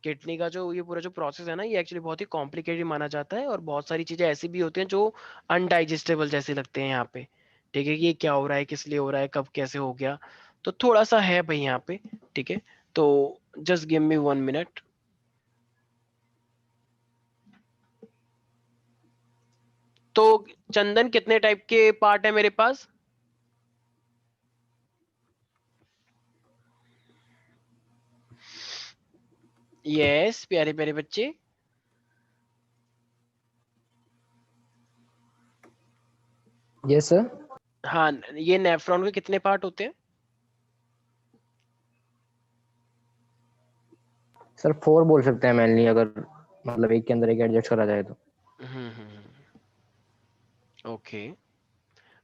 किडनी का जो ये पूरा जो प्रोसेस है ना, ये एक्चुअली बहुत ही कॉम्प्लिकेटेड माना जाता है, और बहुत सारी चीजें ऐसी भी होती हैं जो अनडाइजेस्टेबल जैसे लगते हैं यहाँ पे। ठीक है, कि ये क्या हो रहा है, किस लिए हो रहा है, कब कैसे हो गया, तो थोड़ा सा है भाई यहाँ पे। ठीक है, तो जस्ट गिव मी 1 मिनट। तो चंदन कितने टाइप के पार्ट है मेरे पास? यस प्यारे प्यारे बच्चे। Yes sir. हाँ, ये नेफ्रॉन के कितने पार्ट होते हैं? सर 4 बोल सकते हैं मेनली, अगर मतलब एक के अंदर एक एडजस्ट करा जाए तो। ओके,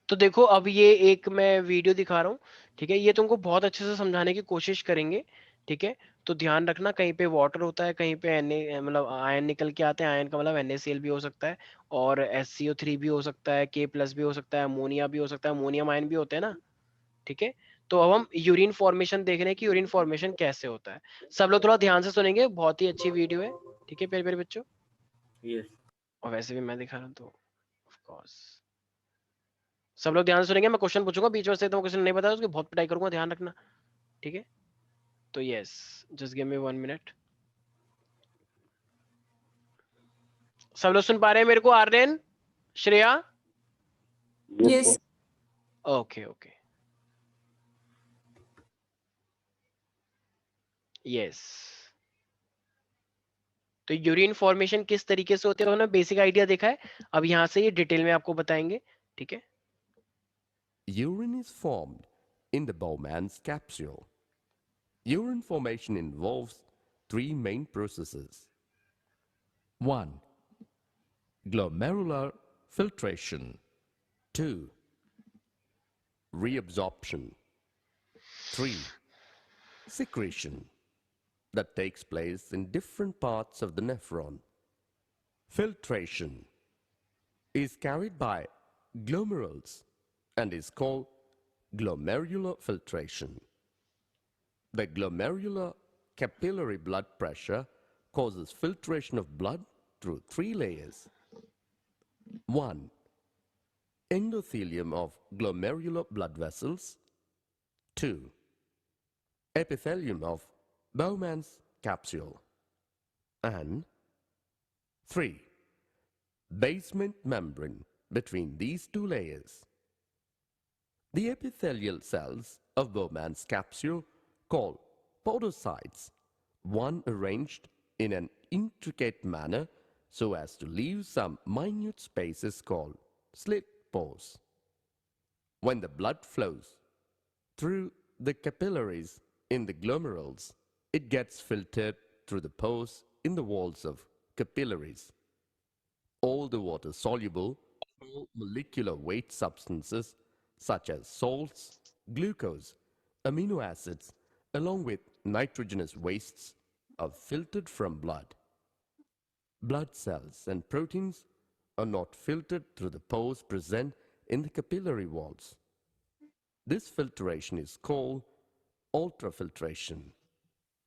तो देखो अब ये एक मैं वीडियो दिखा रहा हूँ। ठीक है, ये तुमको बहुत अच्छे से समझाने की कोशिश करेंगे। ठीक है, तो ध्यान रखना, कहीं पे वाटर होता है, कहीं पे मतलब आयन निकल के आते हैं। आयन का मतलब NaCl भी हो सकता है, और SCO3 भी हो सकता है, K प्लस भी हो सकता है, अमोनिया भी हो सकता है, अमोनियम आयन भी होते हैं ना। ठीक है, तो अब हम यूरिन फॉर्मेशन देख रहे हैं कि यूरिन फॉर्मेशन कैसे होता है। सब लोग थोड़ा ध्यान से सुनेंगे, बहुत ही अच्छी वीडियो है। ठीक है प्यारे प्यारे बच्चों, यस और वैसे भी मैं दिखा रहा हूँ तो ऑफ कोर्स सब लोग ध्यान से सुनेंगे। मैं क्वेश्चन पूछूंगा बीच में से, तो क्वेश्चन नहीं पता उसकी बहुत पिटाई करूंगा, ध्यान रखना। ठीक है, तो yes, just give me 1 minute. सब लोग सुन पा रहे हैं मेरे को? Aryan, Shreya? Yes. Okay okay, yes. तो यूरिन फॉर्मेशन किस तरीके से होते हैं, उन्होंने बेसिक आइडिया देखा है। अब यहाँ से ये डिटेल में आपको बताएंगे। ठीक है, Urine is formed in the Bowman's capsule. Urine formation involves three main processes. 1. Glomerular filtration. 2. Reabsorption. 3. Secretion that takes place in different parts of the nephron. Filtration is carried by glomerulus and is called glomerular filtration. The glomerular capillary blood pressure causes filtration of blood through three layers. 1. Endothelium of glomerular blood vessels. 2. Epithelium of Bowman's capsule. And 3. Basement membrane between these two layers. The epithelial cells of Bowman's capsule, called podocytes, one arranged in an intricate manner so as to leave some minute spaces called slit pores. When the blood flows through the capillaries in the glomerulus, it gets filtered through the pores in the walls of capillaries. All the water-soluble, molecular weight substances such as salts, glucose, amino acids, along with nitrogenous wastes are filtered from blood. Blood cells and proteins are not filtered through the pores present in the capillary walls. This filtration is called ultrafiltration.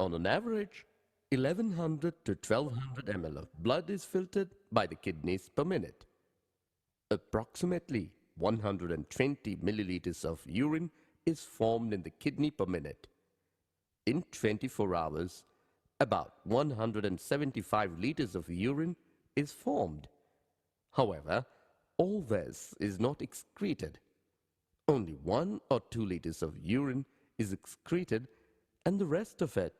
On an average, 1100 to 1200 ml of blood is filtered by the kidneys per minute. Approximately 120 milliliters of urine is formed in the kidney per minute. In 24 hours, about 175 liters of urine is formed. However, all this is not excreted. Only 1 or 2 liters of urine is excreted, and the rest of it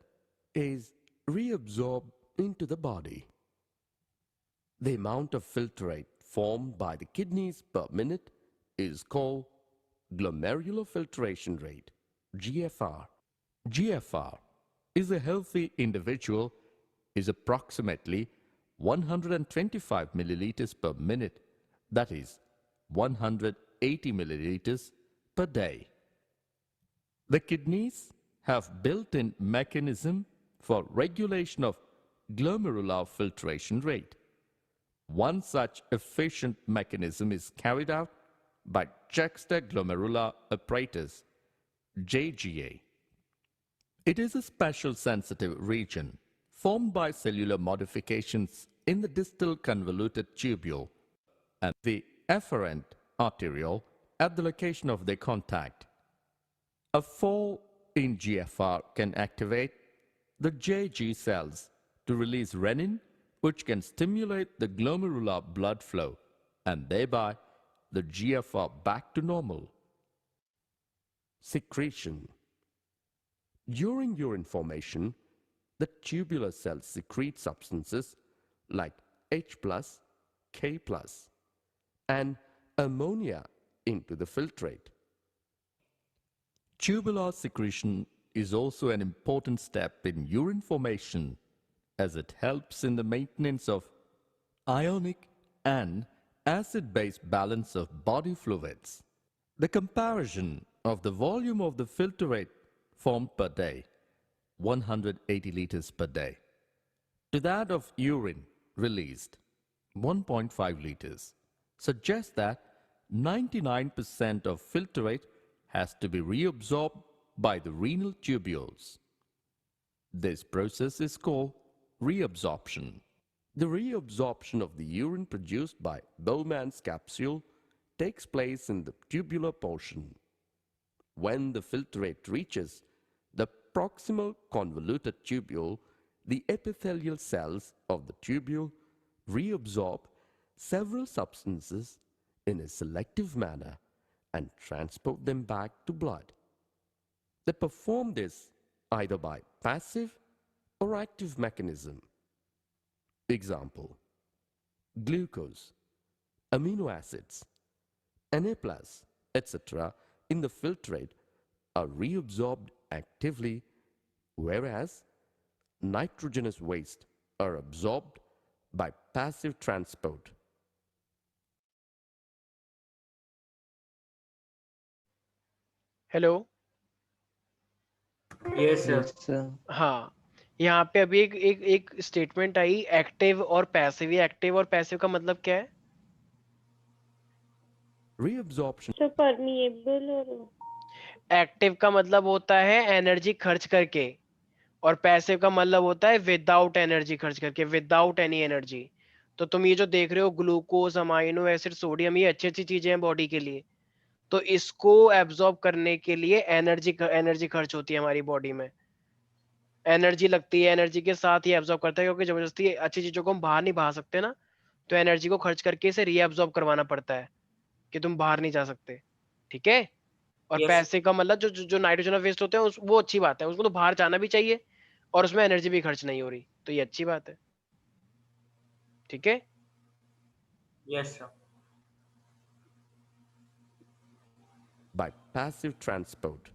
is reabsorbed into the body. The amount of filtrate formed by the kidneys per minute is called glomerular filtration rate, GFR. GFR is a healthy individual is approximately 125 milliliters per minute, that is 180 milliliters per day. The kidneys have built-in mechanism for regulation of glomerular filtration rate. One such efficient mechanism is carried out by juxtaglomerular apparatus, JGA. It is a special sensitive region formed by cellular modifications in the distal convoluted tubule and the efferent arteriole at the location of their contact. A fall in GFR can activate the JG cells to release renin, which can stimulate the glomerular blood flow and thereby the GFR back to normal. Secretion. During urine formation, the tubular cells secrete substances like H+, K+, and ammonia into the filtrate. Tubular secretion is also an important step in urine formation as it helps in the maintenance of ionic and acid-base balance of body fluids. The comparison of the volume of the filtrate formed per day, 180 liters per day, to that of urine released, 1.5 liters, suggests that 99% of filtrate has to be reabsorbed by the renal tubules. This process is called reabsorption. The reabsorption of the urine produced by Bowman's capsule takes place in the tubular portion. When the filtrate reaches the proximal convoluted tubule, the epithelial cells of the tubule reabsorb several substances in a selective manner and transport them back to blood. They perform this either by passive or active mechanism. Example: glucose, amino acids, Na+, etc. in the filtrate are reabsorbed actively, whereas nitrogenous waste are absorbed by passive transport. Hello. Yes sir. Yes, sir. हाँ, यहाँ पे अभी एक एक एक statement आई, active और passive. ये active और पैसिव का मतलब क्या है? Reabsorption सर परमिएबल और एक्टिव का मतलब होता है एनर्जी खर्च करके, और पैसिव का मतलब होता है विदाउट एनर्जी खर्च करके, विदाउट एनी एनर्जी। तो तुम ये जो देख रहे हो ग्लूकोज, अमाइनो एसिड, सोडियम, ये अच्छी अच्छी चीजें हैं बॉडी के लिए, तो इसको एब्जॉर्ब करने के लिए एनर्जी खर्च होती है हमारी बॉडी में, एनर्जी लगती है, एनर्जी के साथ ही एब्जॉर्ब करता है, क्योंकि जबरदस्ती अच्छी चीजों को हम बाहर नहीं बहा सकते ना, तो एनर्जी को खर्च करके इसे रीएब्जॉर्ब करवाना पड़ता है कि तुम बाहर नहीं जा सकते। ठीक है। और यस पैसे का मतलब जो नाइट्रोजन वेस्ट होते हैं वो अच्छी बात है, उसको तो बाहर जाना भी चाहिए और उसमें एनर्जी भी खर्च नहीं हो रही, तो ये अच्छी बात है। ठीक है। Yes sir. by passive transport.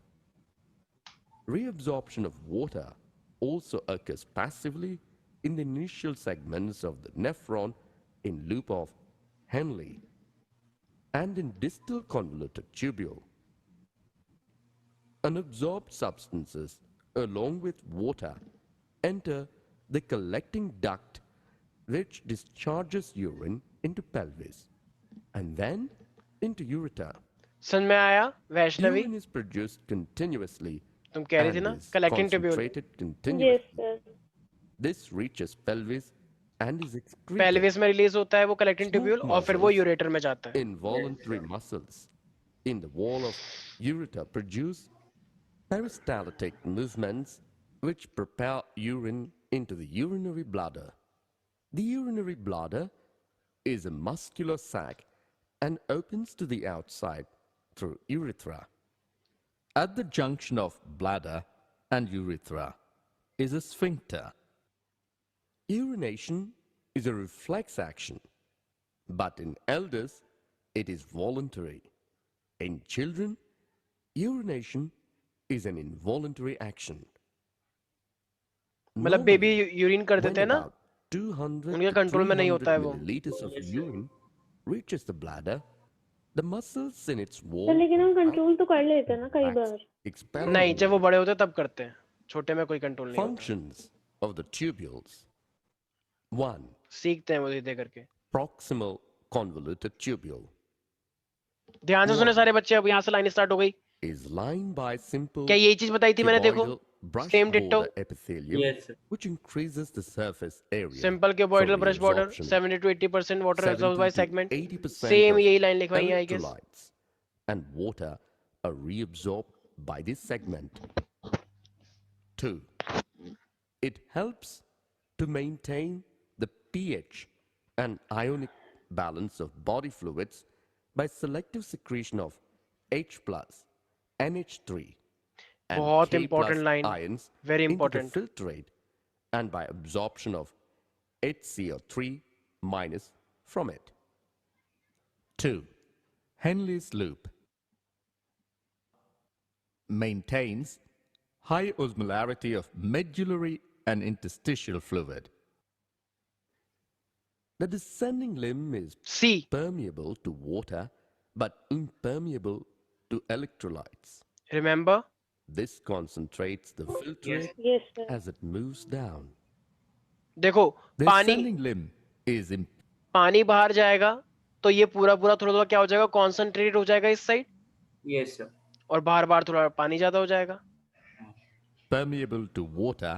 Reabsorption of water also occurs passively in the initial segments of the nephron in loop of Henle and in distal convoluted tubule. Unabsorbed substances along with water enter the collecting duct which discharges urine into pelvis and then into ureter. समझ में आया Vaishnavi? Urine is produced continuously तुम कह रही थी and ना is collecting tubule. concentrated yes continuously. Sir. This reaches pelvis and is excreted. Pelvis में release होता है वो कलेक्टिंग Smooth ट्यूब्यूल, और फिर वो muscles, यूरेटर में जाता है। involuntary muscles in the wall of ureter produce peristaltic movements which propel urine into the urinary bladder. The urinary bladder is a muscular sac and opens to the outside through urethra. At the junction of bladder and urethra is a sphincter. Urination is a reflex action, but in elders it is voluntary. In children, urination is an involuntary action. मतलब baby Normally, urine कर when देते हैं ना, about 200 उनके to control में नहीं 300 होता है वो। milliliters of Yes, sir. urine reaches the bladder, the muscles in its sir wall लेकिन हम कंट्रोल तो कर लेते हैं ना कई wax बार। expand नहीं, जब वो बड़े होते हैं तब करते हैं, छोटे में कोई कंट्रोल नहीं होता। functions of the tubules. 1. सीखते हैं वो धीरे करके। Proximal convoluted tubule ध्यान से सुने सारे बच्चे, अब यहाँ से लाइन स्टार्ट हो गई। is lined by simple क्या यही चीज बताई थी मैंने? देखो cuboidal brush same ditto. border epithelium yes sir. which increases the surface area simple cuboidal for brush border, reabsorption. 70 to 80% water absorbed by 70 to segment. 80% same of यही line लिखवाई है I guess. electrolytes and water are reabsorbed by this segment. 2. It helps to maintain the pH and ionic balance of body fluids by selective secretion of H+, NH3, and बहुत K+ important line, ions very into the important. filtrate and by absorption of HCl3- from it. 2. Henle's loop maintains high osmolarity of medullary and interstitial fluid. The descending limb is see. permeable to water but impermeable to electrolytes. Remember, This concentrates the filtrate yes sir. as it moves down. देखो The पानी descending limb is पानी बाहर जाएगा तो ये पूरा पूरा थोड़ा थोड़ा क्या हो जाएगा, कॉन्सेंट्रेट हो जाएगा इस साइड, यस सर। और बाहर बाहर थोड़ा पानी ज्यादा हो जाएगा। permeable to water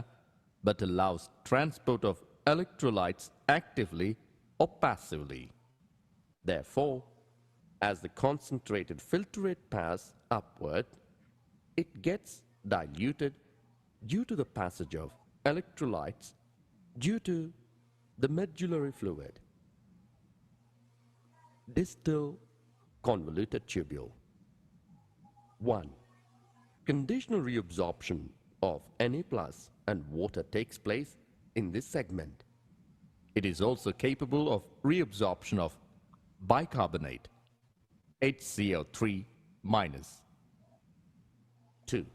but allows transport of electrolytes actively or passively. Therefore, as the concentrated filtrate passes upward, it gets diluted due to the passage of electrolytes due to the medullary fluid. Distal convoluted tubule. 1. Conditional reabsorption of Na plus and water takes place in this segment. It is also capable of reabsorption of bicarbonate, HCl3-. 2.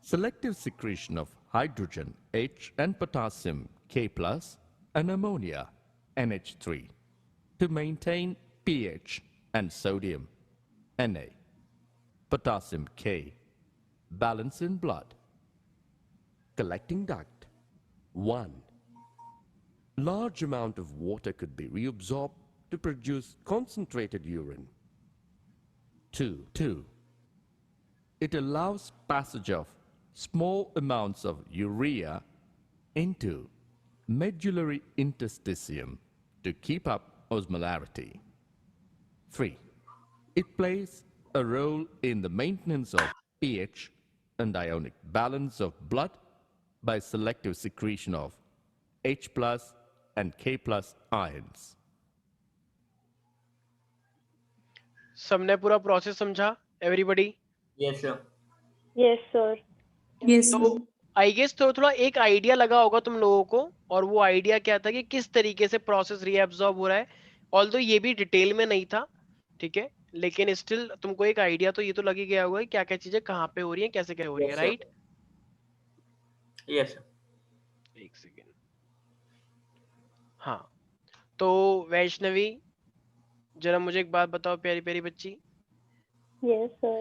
Selective secretion of hydrogen H and potassium K plus and ammonia NH3 to maintain pH and sodium Na, potassium K, balance in blood. Collecting duct. 1. Large amount of water could be reabsorbed to produce concentrated urine. 2. It allows passage of small amounts of urea into medullary interstitium to keep up osmolarity. 3. It plays a role in the maintenance of pH and ionic balance of blood by selective secretion of H plus and K plus ions. सबने पूरा process समझा? Everybody? Yes, sir. Yes, sir. Yes, तो sir. I guess थोड़ा एक idea लगा होगा तुम लोगों को, और वो आइडिया क्या था कि किस तरीके से प्रोसेस रीअब्सॉर्ब हो रहा है। ऑल्दो ये भी डिटेल में नहीं था, ठीक है, लेकिन स्टिल तुमको एक आइडिया तो ये तो लग ही गया होगा कि क्या क्या चीजें कहाँ पे हो रही है, कैसे क्या हो रही है, Yes, sir. Right? Yes, sir. एक सेकेंड। हाँ, तो वैष्णवी जरा मुझे एक बात बताओ प्यारी प्यारी बच्ची। Yes, sir.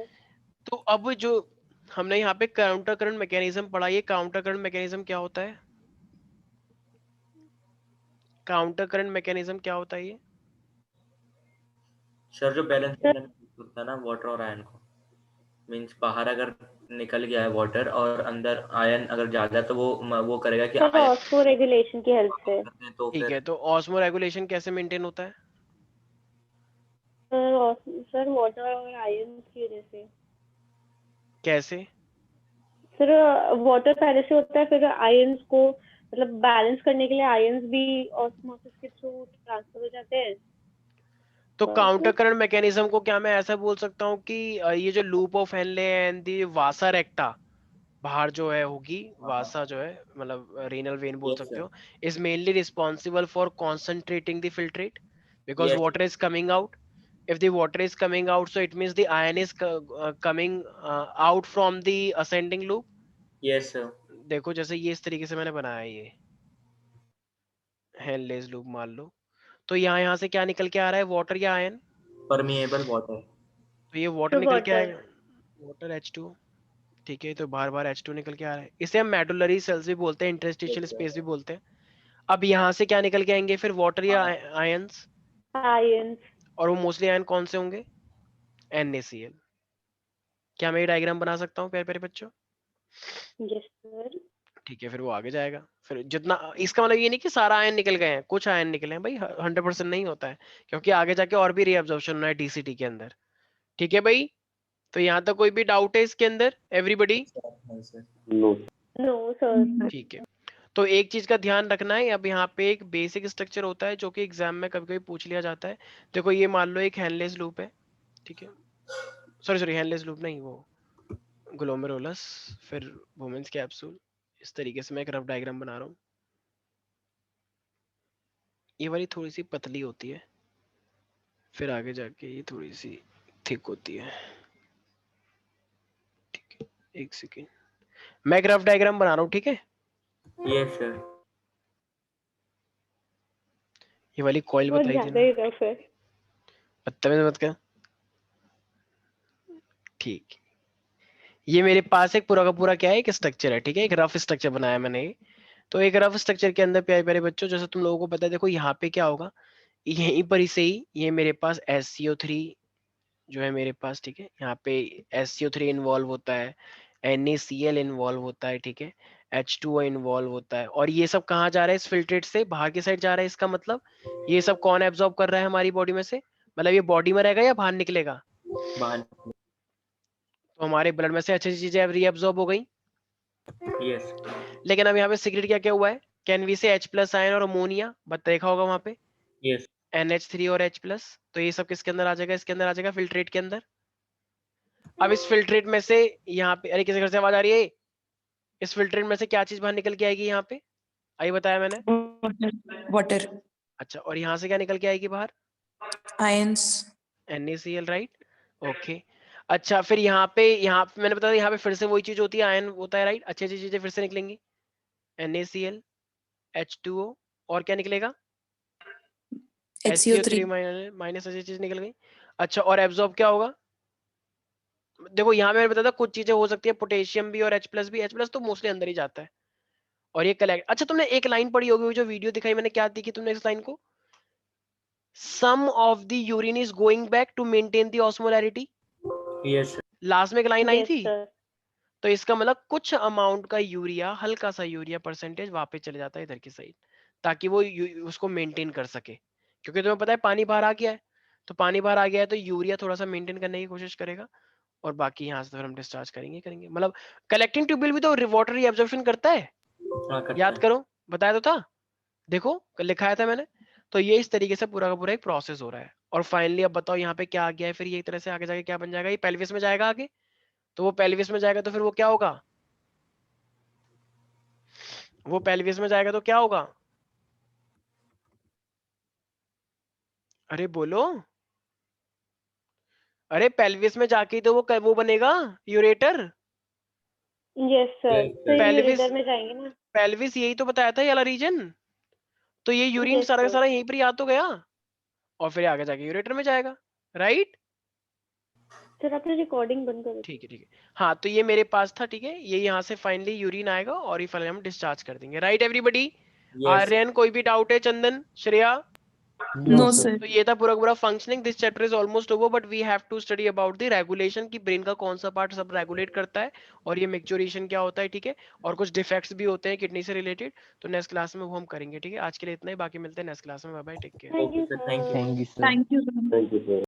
तो अब जो हमने यहाँ पे काउंटर करंट मैकेनिज्म पढ़ा, ये काउंटर करंट मैकेनिज्म क्या होता है? काउंटर करंट मैकेनिज्म क्या होता है ये? सर जो बैलेंस करने में यूज होता है ना वाटर और आयन को, मींस बाहर अगर निकल गया है वाटर और अंदर आयन अगर ज्यादा है तो वो करेगा कि सर आयन ऑस्मो रेगुलेशन की हेल्प से। करते हैं तो ठीक फिर है, तो ऑस्मो रेगुलेशन कैसे मेंटेन होता है? सर वाटर और आयन की वजह से। कैसे? सर वाटर पहले से होता है, फिर आयंस को मतलब बैलेंस करने के लिए आयंस भी ऑस्मोसिस के थ्रू ट्रांसफर हो जाते हैं। तो हाँ, काउंटर तो- करंट मैकेनिज्म को क्या मैं ऐसा बोल सकता हूँ कि ये जो loop of Henle and the वासा रेक्टा बाहर जो है होगी, वासा जो है मतलब रीनल वेन बोल Yes, सकते sir. हो, is mainly responsible for concentrating the filtrate because Yes. Water is coming out. If the water is coming out, so it means the ion is coming out from the ascending loop. Yes, sir. देखो जैसे ये इस तरीके से मैंने बनाया है, ये हेनलेस लूप मान लो, तो यहाँ से क्या निकल के आ रहा है, वाटर या आयन? Permeable water. तो ये वाटर तो निकल के water। आएगा, वाटर H2, ठीक है, तो बार बार H2 निकल के आ रहा है, इसे हम मेडुलरी सेल्स भी बोलते हैं, इंटरस्टिशियल Yes, sir. स्पेस भी बोलते हैं। अब यहाँ से क्या निकल के आएंगे फिर, वाटर या आयंस? आयंस। और वो मोस्टली आयन कौन से होंगे? NaCl। क्या मैं ये डायग्राम बना सकता हूँ प्यारे प्यारे बच्चों? Yes sir. ठीक है, फिर वो आगे जाएगा, फिर जितना, इसका मतलब ये नहीं कि सारा आयन निकल गए हैं, कुछ आयन निकले हैं भाई, 100% नहीं होता है, क्योंकि आगे जाके और भी रीअब्जॉर्प्शन होना है DCT के अंदर, ठीक है भाई? तो यहाँ तक कोई भी डाउट है इसके अंदर, everybody? Yes, sir. No, sir. ठीक है, तो एक चीज का ध्यान रखना है, अब यहाँ पे एक बेसिक स्ट्रक्चर होता है जो कि एग्जाम में कभी कभी पूछ लिया जाता है। देखो ये मान लो एक हेनलेस लूप है, ठीक है, सॉरी हेनलेस लूप नहीं, वो ग्लोमेरुलस, फिर वुमेन्स कैप्सूल, इस तरीके से मैं एक रफ डायग्राम बना रहा हूँ। ये वाली थोड़ी सी पतली होती है, फिर आगे जाके ये थोड़ी सी थिक होती है, ठीक है, एक सेकेंड, मैं एक रफ डायग्राम बना रहा हूँ, ठीक है? Yes, sir. ये वाली कॉइल बहुत बताई थी ज्यादा ना, ही रफ है। बदतमीज मत कर, ठीक। ये मेरे पास एक पूरा का पूरा क्या है, एक स्ट्रक्चर है, ठीक है, एक रफ स्ट्रक्चर बनाया मैंने ये। तो एक रफ स्ट्रक्चर के अंदर प्यारे प्यारे बच्चों, जैसे तुम लोगों को पता है, देखो यहाँ पे क्या होगा, यहीं पर से ही ये मेरे पास SCO3 जो है मेरे पास, ठीक है, यहाँ पे SCO3 इन्वॉल्व होता है, NaCl इन्वॉल्व होता है, ठीक है, H2O इन्वॉल्व होता है, और ये सब कहाँ जा रहा है, इस फिल्ट्रेट से बाहर की साइड जा रहा है। इसका मतलब ये सब कौन एब्जॉर्ब कर रहा है हमारी बॉडी में से, मतलब ये बॉडी में रहेगा या बाहर निकलेगा? बाहर। तो हमारे ब्लड में से अच्छी चीजें रीअब्जॉर्ब हो गई, Yes. लेकिन अब यहाँ पे सीक्रेट क्या क्या हुआ है, कैन वी से H+ आयन और अमोनिया, देखा होगा वहां पे Yes. NH3 और H+, तो ये सब किसके अंदर आ जाएगा, इसके अंदर आ जाएगा फिल्ट्रेट के अंदर। अब इस फिल्ट्रेट में से यहाँ पे, अरे किसी घर से आवाज आ रही है, इस फिल्ट्रेट में से क्या चीज बाहर निकल के आएगी यहाँ पे, आई बताया मैंने? water, अच्छा, और यहाँ से क्या निकल के आएगी बाहर? ions, NaCl, right, okay. अच्छा फिर यहाँ पे मैंने बताया यहाँ पे फिर से वही चीज होती है, आयन होता है, राइट। अच्छी अच्छी चीजें फिर से निकलेंगी, NaCl, H2O, और क्या निकलेगा, HCO3 माइनस अच्छी चीज निकल गई। अच्छा और एब्जॉर्ब क्या होगा, देखो यहाँ पे मैंने बताया था कुछ चीजें हो सकती है, पोटेशियम भी और H+ भी, H+ तो मोस्टली अंदर ही जाता है। और ये कलेक्ट, अच्छा तुमने एक लाइन पढ़ी होगी, वो जो वीडियो दिखाई मैंने, क्या देखी तुमने इस लाइन को, sum of the urine is going back to maintain the osmolarity, yes last में एक लाइन आई यस थी। सर। तो इसका मतलब कुछ अमाउंट का यूरिया, हल्का सा यूरिया परसेंटेज वापस चले जाता है इधर की साइड, ताकि वो उसको मेंटेन कर सके, क्योंकि तुम्हें पता है पानी बाहर आ गया है, तो पानी बाहर आ गया है तो यूरिया थोड़ा सा मेंटेन करने की कोशिश करेगा, और बाकी यहाँ से फिर हम डिस्चार्ज करेंगे। मतलब कलेक्टिंग ट्यूब्यूल भी तो वाटर रीअब्जॉर्प्शन करता है, हाँ करता याद है। करो, बताया तो था, देखो लिखाया था मैंने। तो ये इस तरीके से पूरा का पूरा एक प्रोसेस हो रहा है। और फाइनली अब बताओ यहाँ पे क्या आ गया है, फिर ये एक तरह से आगे जाके क्या बन जाएगा, ये पेल्विस में जाएगा आगे, तो वो पेल्विस में जाएगा तो फिर वो क्या होगा, वो पेल्विस में जाएगा तो क्या होगा, अरे बोलो, अरे पेल्विस में जाके ही तो वो बनेगा यूरेटर। यस सर, Yes, तो sir. पेल्विस, यूरेटर में जाएंगे ना। पेल्विस यही तो बताया था, ये वाला रीजन, तो ये यूरिन Yes, सारा का sir. सारा यहीं पर ही आ तो गया, और फिर आगे जाके यूरेटर में जाएगा, राइट। सर आपने रिकॉर्डिंग बंद कर दी। ठीक है हाँ, तो ये मेरे पास था, ठीक है, ये यहाँ से फाइनली यूरिन आएगा और ये फाइनली हम डिस्चार्ज कर देंगे, राइट एवरीबॉडी। Yes. आर्यन कोई भी डाउट है, चंदन, श्रेया, No, sir. तो ये था पूरा पूरा functioning, this chapter is almost over, but we have to study about the regulation की ब्रेन का कौन सा पार्ट सब रेगुलेट करता है, और ये मैच्योरेशन क्या होता है, ठीक है, और कुछ डिफेक्ट्स भी होते हैं किडनी से रिलेटेड, तो नेक्स्ट क्लास में वो हम करेंगे, ठीक है। आज के लिए इतना ही, बाकी मिलते हैं नेक्स्ट क्लास में, bye bye, take care. Thank you Okay, sir. Sir. Thank you. Thank you sir. Thank you, sir. Thank you, sir.